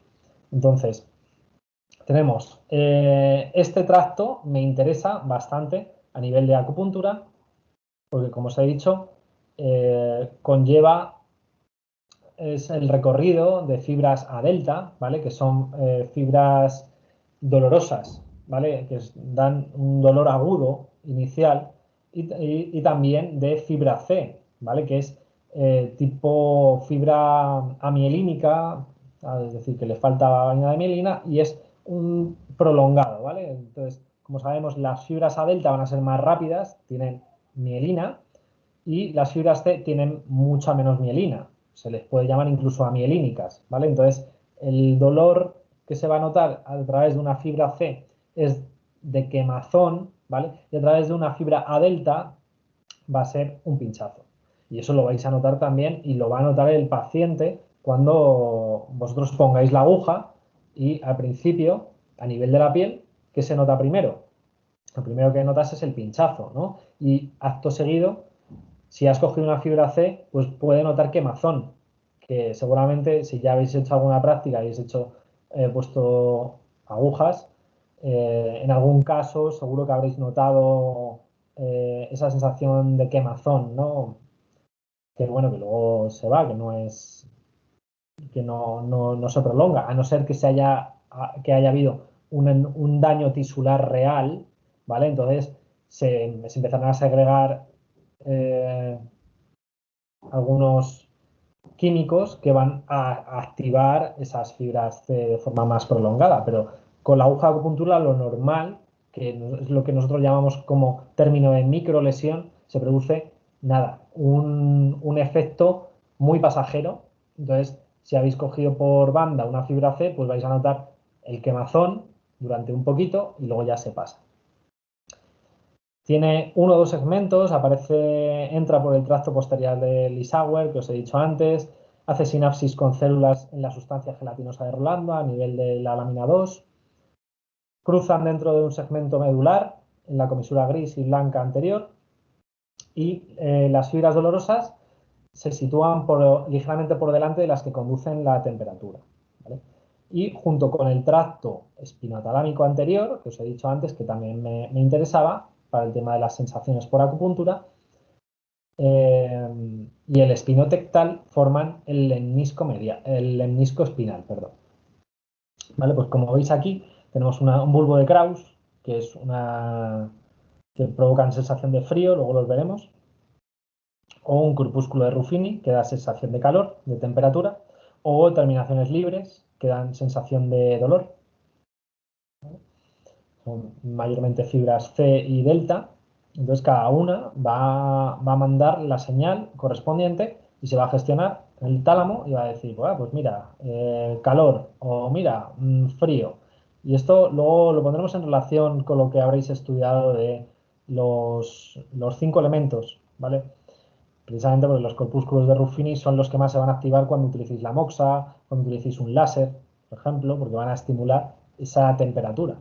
Entonces, tenemos este tracto, me interesa bastante a nivel de acupuntura, porque como os he dicho, conlleva, es el recorrido de fibras A delta, ¿vale? Que son fibras dolorosas, ¿vale? Que dan un dolor agudo inicial y también de fibra C, ¿vale? Que es tipo fibra amielínica, es decir, que le falta vaina de mielina y es un prolongado, ¿vale? Entonces, como sabemos, las fibras A delta van a ser más rápidas, tienen mielina, y las fibras C tienen mucha menos mielina. Se les puede llamar incluso amielínicas, ¿vale? Entonces, el dolor que se va a notar a través de una fibra C es de quemazón, ¿vale? Y a través de una fibra A delta va a ser un pinchazo. Y eso lo vais a notar también y lo va a notar el paciente cuando vosotros pongáis la aguja y al principio, a nivel de la piel, ¿qué se nota primero? Lo primero que notas es el pinchazo, ¿no? Y acto seguido, si has cogido una fibra C, pues puede notar quemazón, que seguramente si ya habéis hecho alguna práctica, habéis puesto agujas, en algún caso seguro que habréis notado esa sensación de quemazón, ¿no? Que bueno, que luego se va, que no es, que no se prolonga, a no ser que haya habido un daño tisular real, ¿vale? Entonces se empezarán a segregar eh, algunos químicos que van a activar esas fibras C de forma más prolongada, pero con la aguja de acupuntura lo normal, que es lo que nosotros llamamos como término de microlesión, se produce nada, un efecto muy pasajero. Entonces, si habéis cogido por banda una fibra C, pues vais a notar el quemazón durante un poquito y luego ya se pasa. Tiene uno o dos segmentos, entra por el tracto posterior del Isauer, que os he dicho antes, hace sinapsis con células en la sustancia gelatinosa de Rolando a nivel de la lámina 2, cruzan dentro de un segmento medular, en la comisura gris y blanca anterior, y las fibras dolorosas se sitúan ligeramente por delante de las que conducen la temperatura, ¿vale? Y junto con el tracto espinotalámico anterior, que os he dicho antes que también me interesaba para el tema de las sensaciones por acupuntura, y el espinotectal forman el lemnisco espinal, perdón. ¿Vale? Pues como veis aquí tenemos un bulbo de Krauss, que es que provocan sensación de frío, luego los veremos, o un corpúsculo de Ruffini, que da sensación de calor, de temperatura, o terminaciones libres, que dan sensación de dolor. Son mayormente fibras C y delta, entonces cada una va a mandar la señal correspondiente y se va a gestionar el tálamo y va a decir, bueno, pues mira, calor o mira, frío. Y esto luego lo pondremos en relación con lo que habréis estudiado de los 5 elementos, ¿vale? Precisamente porque los corpúsculos de Ruffini son los que más se van a activar cuando utilicéis la moxa, cuando utilicéis un láser, por ejemplo, porque van a estimular esa temperatura.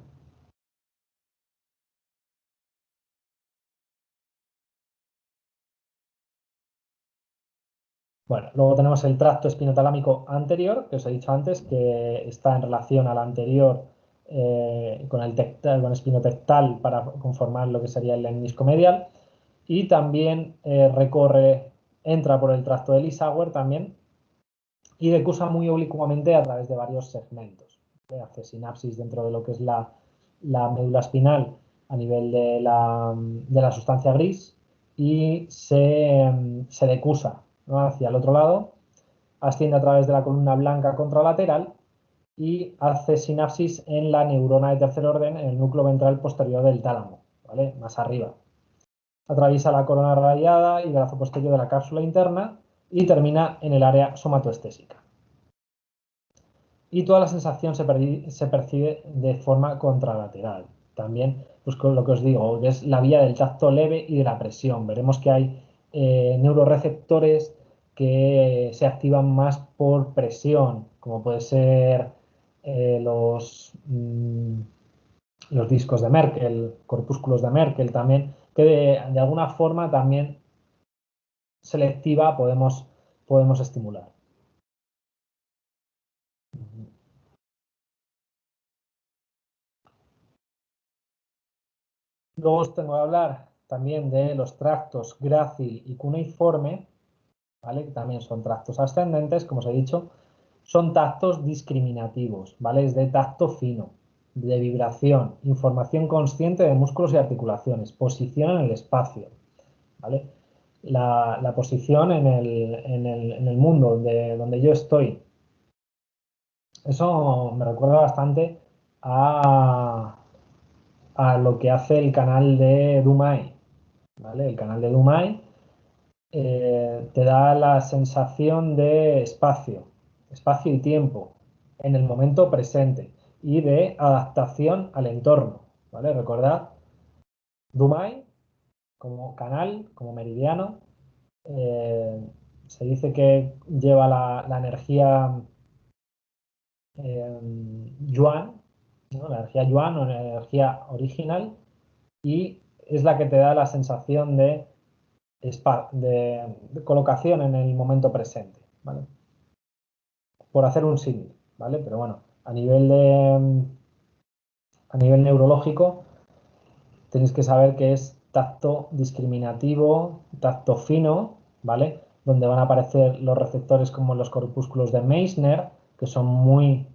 Bueno, luego tenemos el tracto espinotalámico anterior, que os he dicho antes, que está en relación al anterior con el espinotectal para conformar lo que sería el lemnisco medial. Y también entra por el tracto de Lissauer también y decusa muy oblicuamente a través de varios segmentos. Hace sinapsis dentro de lo que es la médula espinal a nivel de la sustancia gris y se decusa, ¿no?, hacia el otro lado, asciende a través de la columna blanca contralateral y hace sinapsis en la neurona de tercer orden, en el núcleo ventral posterior del tálamo, ¿vale?, más arriba. Atraviesa la corona radiada y brazo posterior de la cápsula interna y termina en el área somatoestésica. Y toda la sensación se percibe de forma contralateral. También, pues con lo que os digo, es la vía del tacto leve y de la presión. Veremos que hay neuroreceptores que se activan más por presión, como puede ser los discos de Merkel, corpúsculos de Merkel también, que de alguna forma también selectiva podemos estimular. Luego os tengo que hablar también de los tractos grácil y cuneiforme, ¿vale?, que también son tractos ascendentes, como os he dicho, son tactos discriminativos, ¿vale? Es de tacto fino, de vibración, información consciente de músculos y articulaciones, posición en el espacio, ¿vale? La posición en el mundo donde yo estoy. Eso me recuerda bastante a lo que hace el canal de Dumai, ¿vale? El canal de Dumai te da la sensación de espacio y tiempo en el momento presente y de adaptación al entorno, ¿vale? Recordad, Dumai como canal, como meridiano, se dice que lleva la energía yuan, ¿no?, la energía yuan o la energía original, y es la que te da la sensación de colocación en el momento presente, ¿vale? Por hacer un símil, ¿vale? Pero bueno, a nivel neurológico tenéis que saber que es tacto discriminativo, tacto fino, ¿vale? Donde van a aparecer los receptores como los corpúsculos de Meissner, que son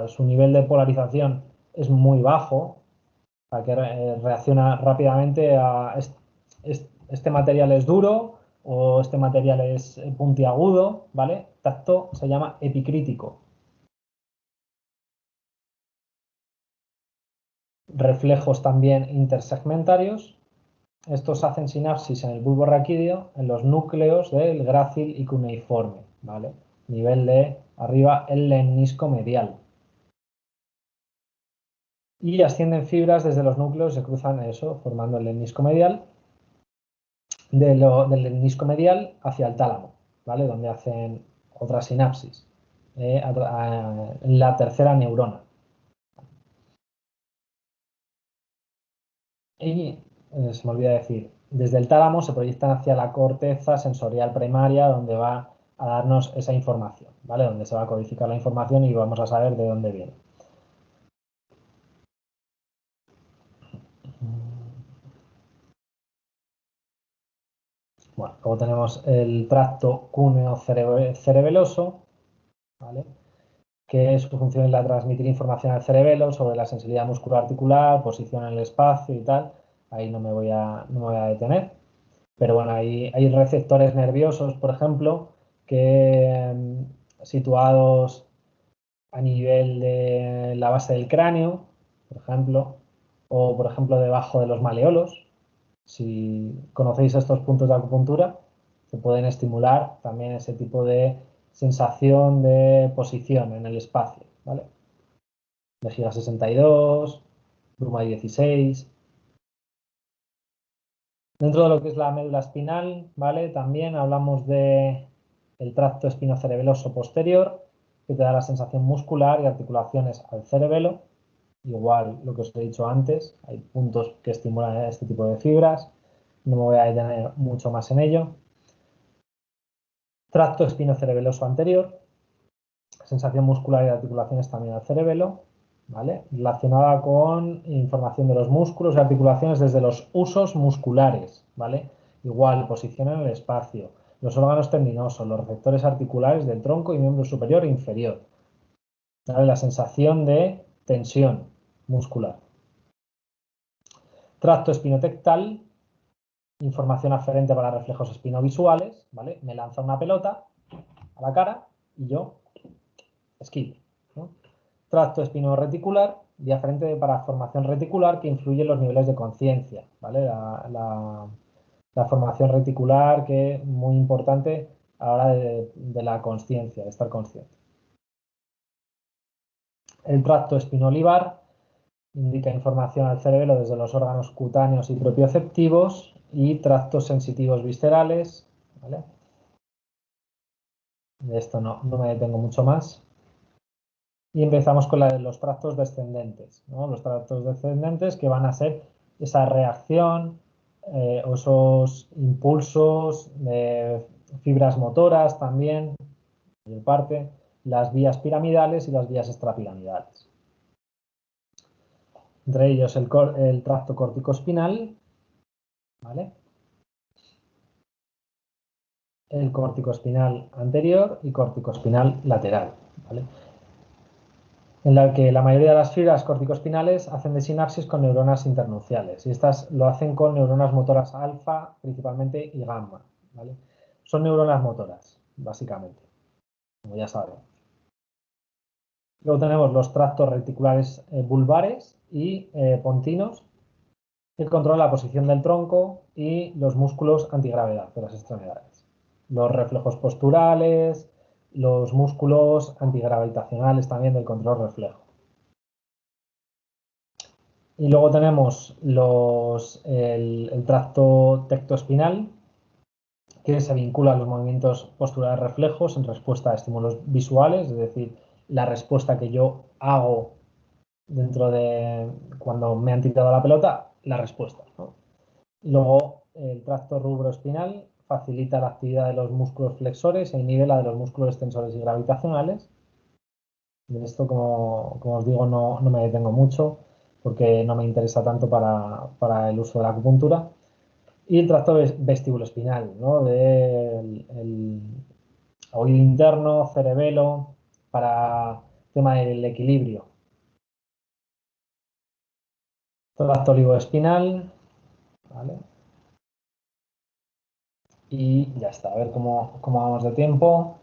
su nivel de polarización es muy bajo, para que reacciona rápidamente a este material es duro o este material es puntiagudo, ¿vale? Tacto se llama epicrítico. Reflejos también intersegmentarios. Estos hacen sinapsis en el bulbo raquídeo, en los núcleos del grácil y cuneiforme, ¿vale? Nivel de arriba el lemnisco medial. Y ascienden fibras desde los núcleos, se cruzan eso, formando el lemnisco medial, del lemnisco medial hacia el tálamo, ¿vale?, donde hacen otra sinapsis, en la tercera neurona. Y se me olvida decir, desde el tálamo se proyectan hacia la corteza sensorial primaria, donde va a darnos esa información, ¿vale? Donde se va a codificar la información y vamos a saber de dónde viene. Bueno, luego tenemos el tracto cúneo cerebeloso, ¿vale? Que su función es la de transmitir información al cerebelo sobre la sensibilidad musculoarticular, posición en el espacio y tal. Ahí no me voy a detener. Pero bueno, hay receptores nerviosos, por ejemplo, que situados a nivel de la base del cráneo, por ejemplo, o por ejemplo debajo de los maleolos. Si conocéis estos puntos de acupuntura, se pueden estimular también ese tipo de sensación de posición en el espacio, ¿vale? Vejiga 62, bruma 16. Dentro de lo que es la médula espinal, ¿vale? También hablamos de el tracto espinocerebeloso posterior, que te da la sensación muscular y articulaciones al cerebelo. Igual lo que os he dicho antes, hay puntos que estimulan este tipo de fibras. No me voy a detener mucho más en ello. Tracto espinocerebeloso anterior, sensación muscular y articulaciones también al cerebelo, ¿vale? Relacionada con información de los músculos y articulaciones desde los usos musculares, ¿vale? Igual, posición en el espacio, los órganos tendinosos, los receptores articulares del tronco y miembro superior e inferior, ¿vale? La sensación de tensión muscular. Tracto espinotectal, información aferente para reflejos espinovisuales, ¿vale? Me lanza una pelota a la cara y yo esquivo, ¿no? Tracto espinoreticular, vía aferente para formación reticular que influye en los niveles de conciencia, ¿vale? La formación reticular que es muy importante a la hora de la conciencia, de estar consciente. El tracto espinolivar indica información al cerebelo desde los órganos cutáneos y propioceptivos y tractos sensitivos viscerales, ¿vale? De esto no me detengo mucho más. Y empezamos con los tractos descendentes, ¿no? Los tractos descendentes que van a ser esa reacción o esos impulsos de fibras motoras también, de parte, las vías piramidales y las vías extrapiramidales. Entre ellos el tracto corticoespinal, ¿vale? El corticoespinal anterior y corticoespinal lateral, ¿vale? En la que la mayoría de las fibras corticoespinales hacen de sinapsis con neuronas internuciales y estas lo hacen con neuronas motoras alfa principalmente y gamma, ¿vale? Son neuronas motoras, básicamente, como ya sabemos. Luego tenemos los tractos reticulares vulvares y pontinos que controlan la posición del tronco y los músculos antigravedad de las extremidades. Los reflejos posturales, los músculos antigravitacionales también del control reflejo. Y luego tenemos el tracto tectoespinal, que se vincula a los movimientos posturales reflejos en respuesta a estímulos visuales, es decir, la respuesta que yo hago dentro de cuando me han tirado la pelota, la respuesta, ¿no? Y luego el tracto rubroespinal facilita la actividad de los músculos flexores e inhibe la de los músculos extensores y gravitacionales. De esto, como os digo, no me detengo mucho porque no me interesa tanto para el uso de la acupuntura. Y el tracto vestibuloespinal, ¿no? El oído interno, cerebelo, para el tema del equilibrio. Tracto olivoespinal, ¿vale? Y ya está, a ver cómo vamos de tiempo.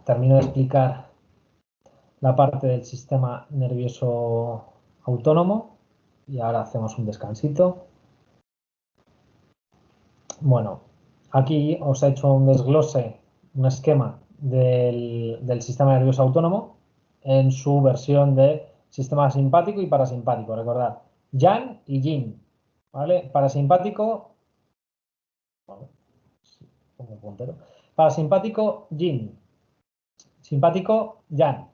Termino de explicar la parte del sistema nervioso autónomo y ahora hacemos un descansito. Bueno, aquí os he hecho un desglose, un esquema del sistema nervioso autónomo en su versión de sistema simpático y parasimpático. Recordad, Yang y Yin, ¿vale? Parasimpático, bueno, pongo el puntero. Parasimpático, Yin. Simpático, Yang,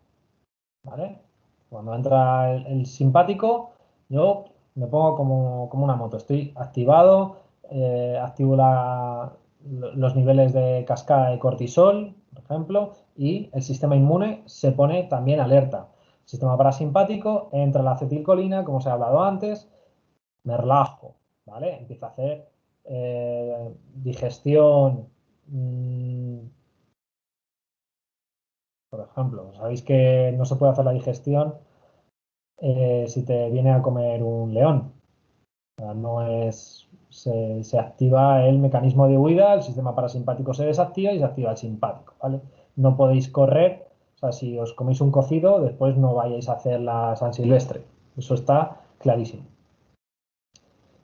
¿vale? Cuando entra el simpático, yo me pongo como una moto. Estoy activado, activo los niveles de cascada de cortisol, por ejemplo, y el sistema inmune se pone también alerta. El sistema parasimpático, entra la acetilcolina, como os he hablado antes, me relajo, ¿vale? Empiezo a hacer digestión. Por ejemplo, sabéis que no se puede hacer la digestión si te viene a comer un león. O sea, no es, se activa el mecanismo de huida, el sistema parasimpático se desactiva y se activa el simpático, ¿vale? No podéis correr, o sea, si os coméis un cocido, después no vayáis a hacer la San Silvestre. Eso está clarísimo.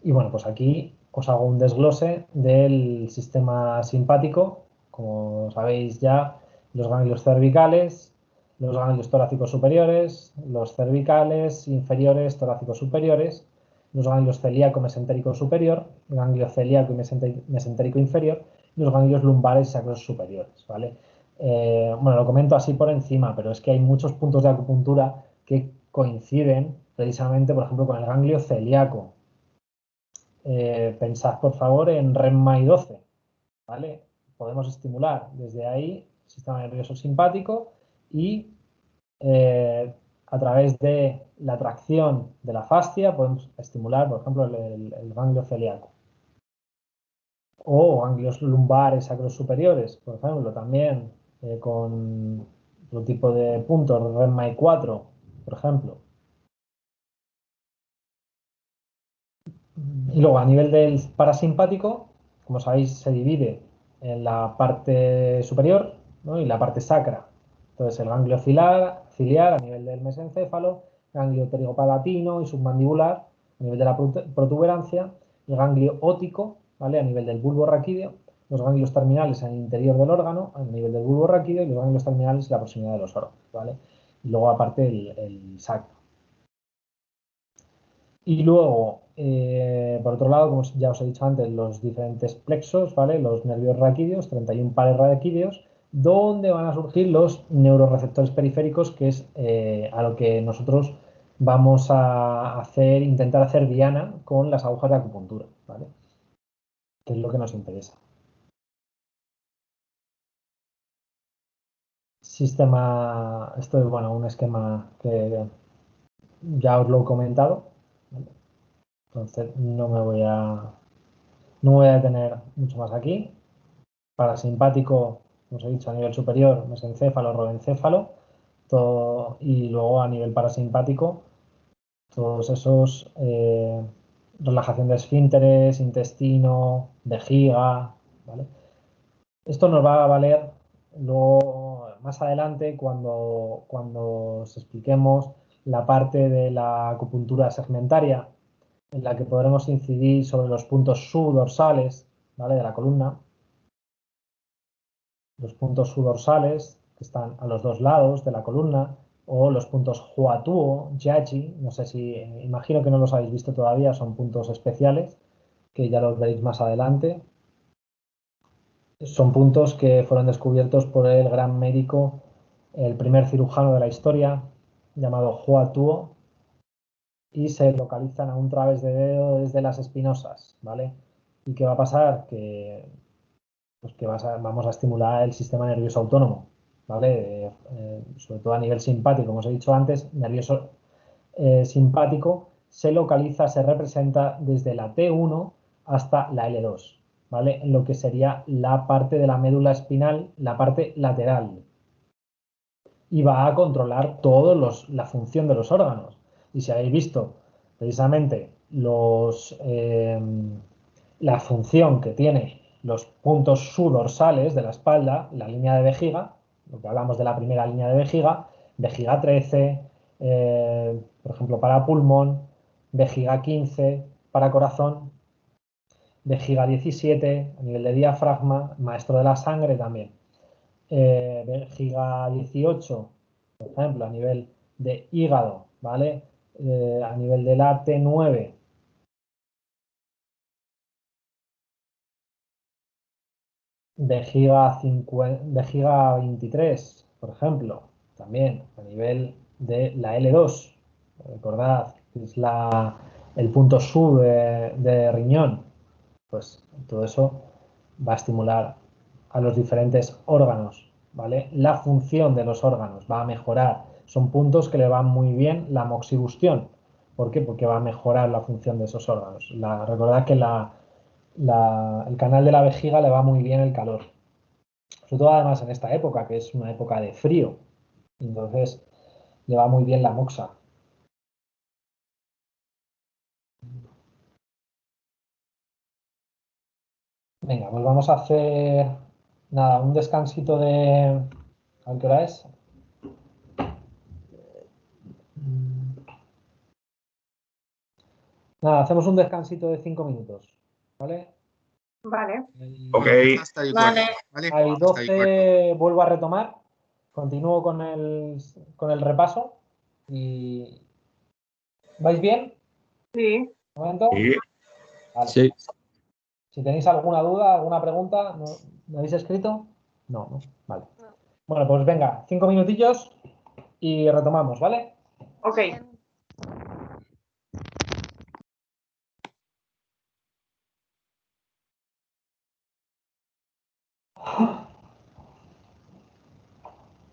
Y bueno, pues aquí os hago un desglose del sistema simpático. Como sabéis ya, los ganglios cervicales, los ganglios torácicos superiores, los cervicales inferiores, torácicos superiores, los ganglios celíaco mesentérico superior, ganglio celíaco y mesentérico inferior, y los ganglios lumbares y sacros superiores, ¿vale? Bueno, lo comento así por encima, pero es que hay muchos puntos de acupuntura que coinciden precisamente, por ejemplo, con el ganglio celíaco. Pensad por favor en REM-MAI 12, ¿vale? Podemos estimular desde ahí el sistema nervioso simpático y a través de la tracción de la fascia podemos estimular, por ejemplo, el ganglio celíaco. O ganglios lumbares sacros superiores, por ejemplo, también con otro tipo de puntos, REM-MAI 4, por ejemplo. Y luego a nivel del parasimpático, como sabéis, se divide en la parte superior, ¿no? Y la parte sacra. Entonces el ganglio ciliar a nivel del mesencéfalo, ganglio pterigopalatino y submandibular a nivel de la protuberancia, el ganglio óptico, ¿vale? A nivel del bulbo raquídeo, los ganglios terminales en el interior del órgano, a nivel del bulbo raquídeo, y los ganglios terminales en la proximidad de los órganos, ¿vale? Y luego aparte el sacro. Y luego, por otro lado, como ya os he dicho antes, los diferentes plexos, ¿vale? Los nervios raquídeos, 31 pares raquídeos, donde van a surgir los neuroreceptores periféricos, que es a lo que nosotros vamos a hacer, intentar hacer diana con las agujas de acupuntura, ¿vale? Que es lo que nos interesa. Sistema, esto es, bueno, un esquema que ya os lo he comentado, ¿vale? Entonces no voy a detener mucho más aquí. Parasimpático, como os he dicho, a nivel superior, mesencéfalo, rodencéfalo, y luego a nivel parasimpático, todos esos, relajación de esfínteres, intestino, vejiga, ¿vale? Esto nos va a valer luego más adelante cuando os expliquemos la parte de la acupuntura segmentaria, en la que podremos incidir sobre los puntos subdorsales, ¿vale? De la columna, los puntos subdorsales que están a los dos lados de la columna, o los puntos Huatuo, Jiaji, no sé si, imagino que no los habéis visto todavía, son puntos especiales, que ya los veréis más adelante. Son puntos que fueron descubiertos por el gran médico, el primer cirujano de la historia, llamado Huatuo, y se localizan a un través de dedo desde las espinosas, ¿vale? ¿Y qué va a pasar? Pues que vamos a estimular el sistema nervioso autónomo, ¿vale? Sobre todo a nivel simpático, como os he dicho antes, nervioso simpático se localiza, se representa desde la T1 hasta la L2, ¿vale? En lo que sería la parte de la médula espinal, la parte lateral. Y va a controlar la función de los órganos. Y si habéis visto precisamente la función que tiene los puntos subdorsales de la espalda, la línea de vejiga, lo que hablamos de la primera línea de vejiga, vejiga 13, por ejemplo, para pulmón, vejiga 15, para corazón, vejiga 17, a nivel de diafragma, maestro de la sangre también. Vejiga 18, por ejemplo, a nivel de hígado, ¿vale? A nivel de la T9, vejiga 23, por ejemplo, también a nivel de la L2. Recordad que es el punto sur de riñón. Pues todo eso va a estimular a los diferentes órganos, ¿vale? La función de los órganos va a mejorar. Son puntos que le van muy bien la moxibustión. ¿Por qué? Porque va a mejorar la función de esos órganos. Recordad que el canal de la vejiga le va muy bien el calor. Sobre todo además en esta época, que es una época de frío. Entonces le va muy bien la moxa. Venga, pues vamos a hacer nada, un descansito de... ¿A qué hora es? Nada, hacemos un descansito de 5 minutos, ¿vale?
Vale.
Ok.
Hasta el
Vale.
cuarto, ¿vale?
Hay
Hasta el cuarto.
12, vuelvo a retomar, continúo con el repaso y... ¿Vais bien?
Sí.
¿Un momento?
Sí.
Vale.
Sí.
Si tenéis alguna duda, alguna pregunta, ¿me habéis escrito? No, no, vale. Bueno, pues venga, 5 minutillos y retomamos, ¿vale?
Ok.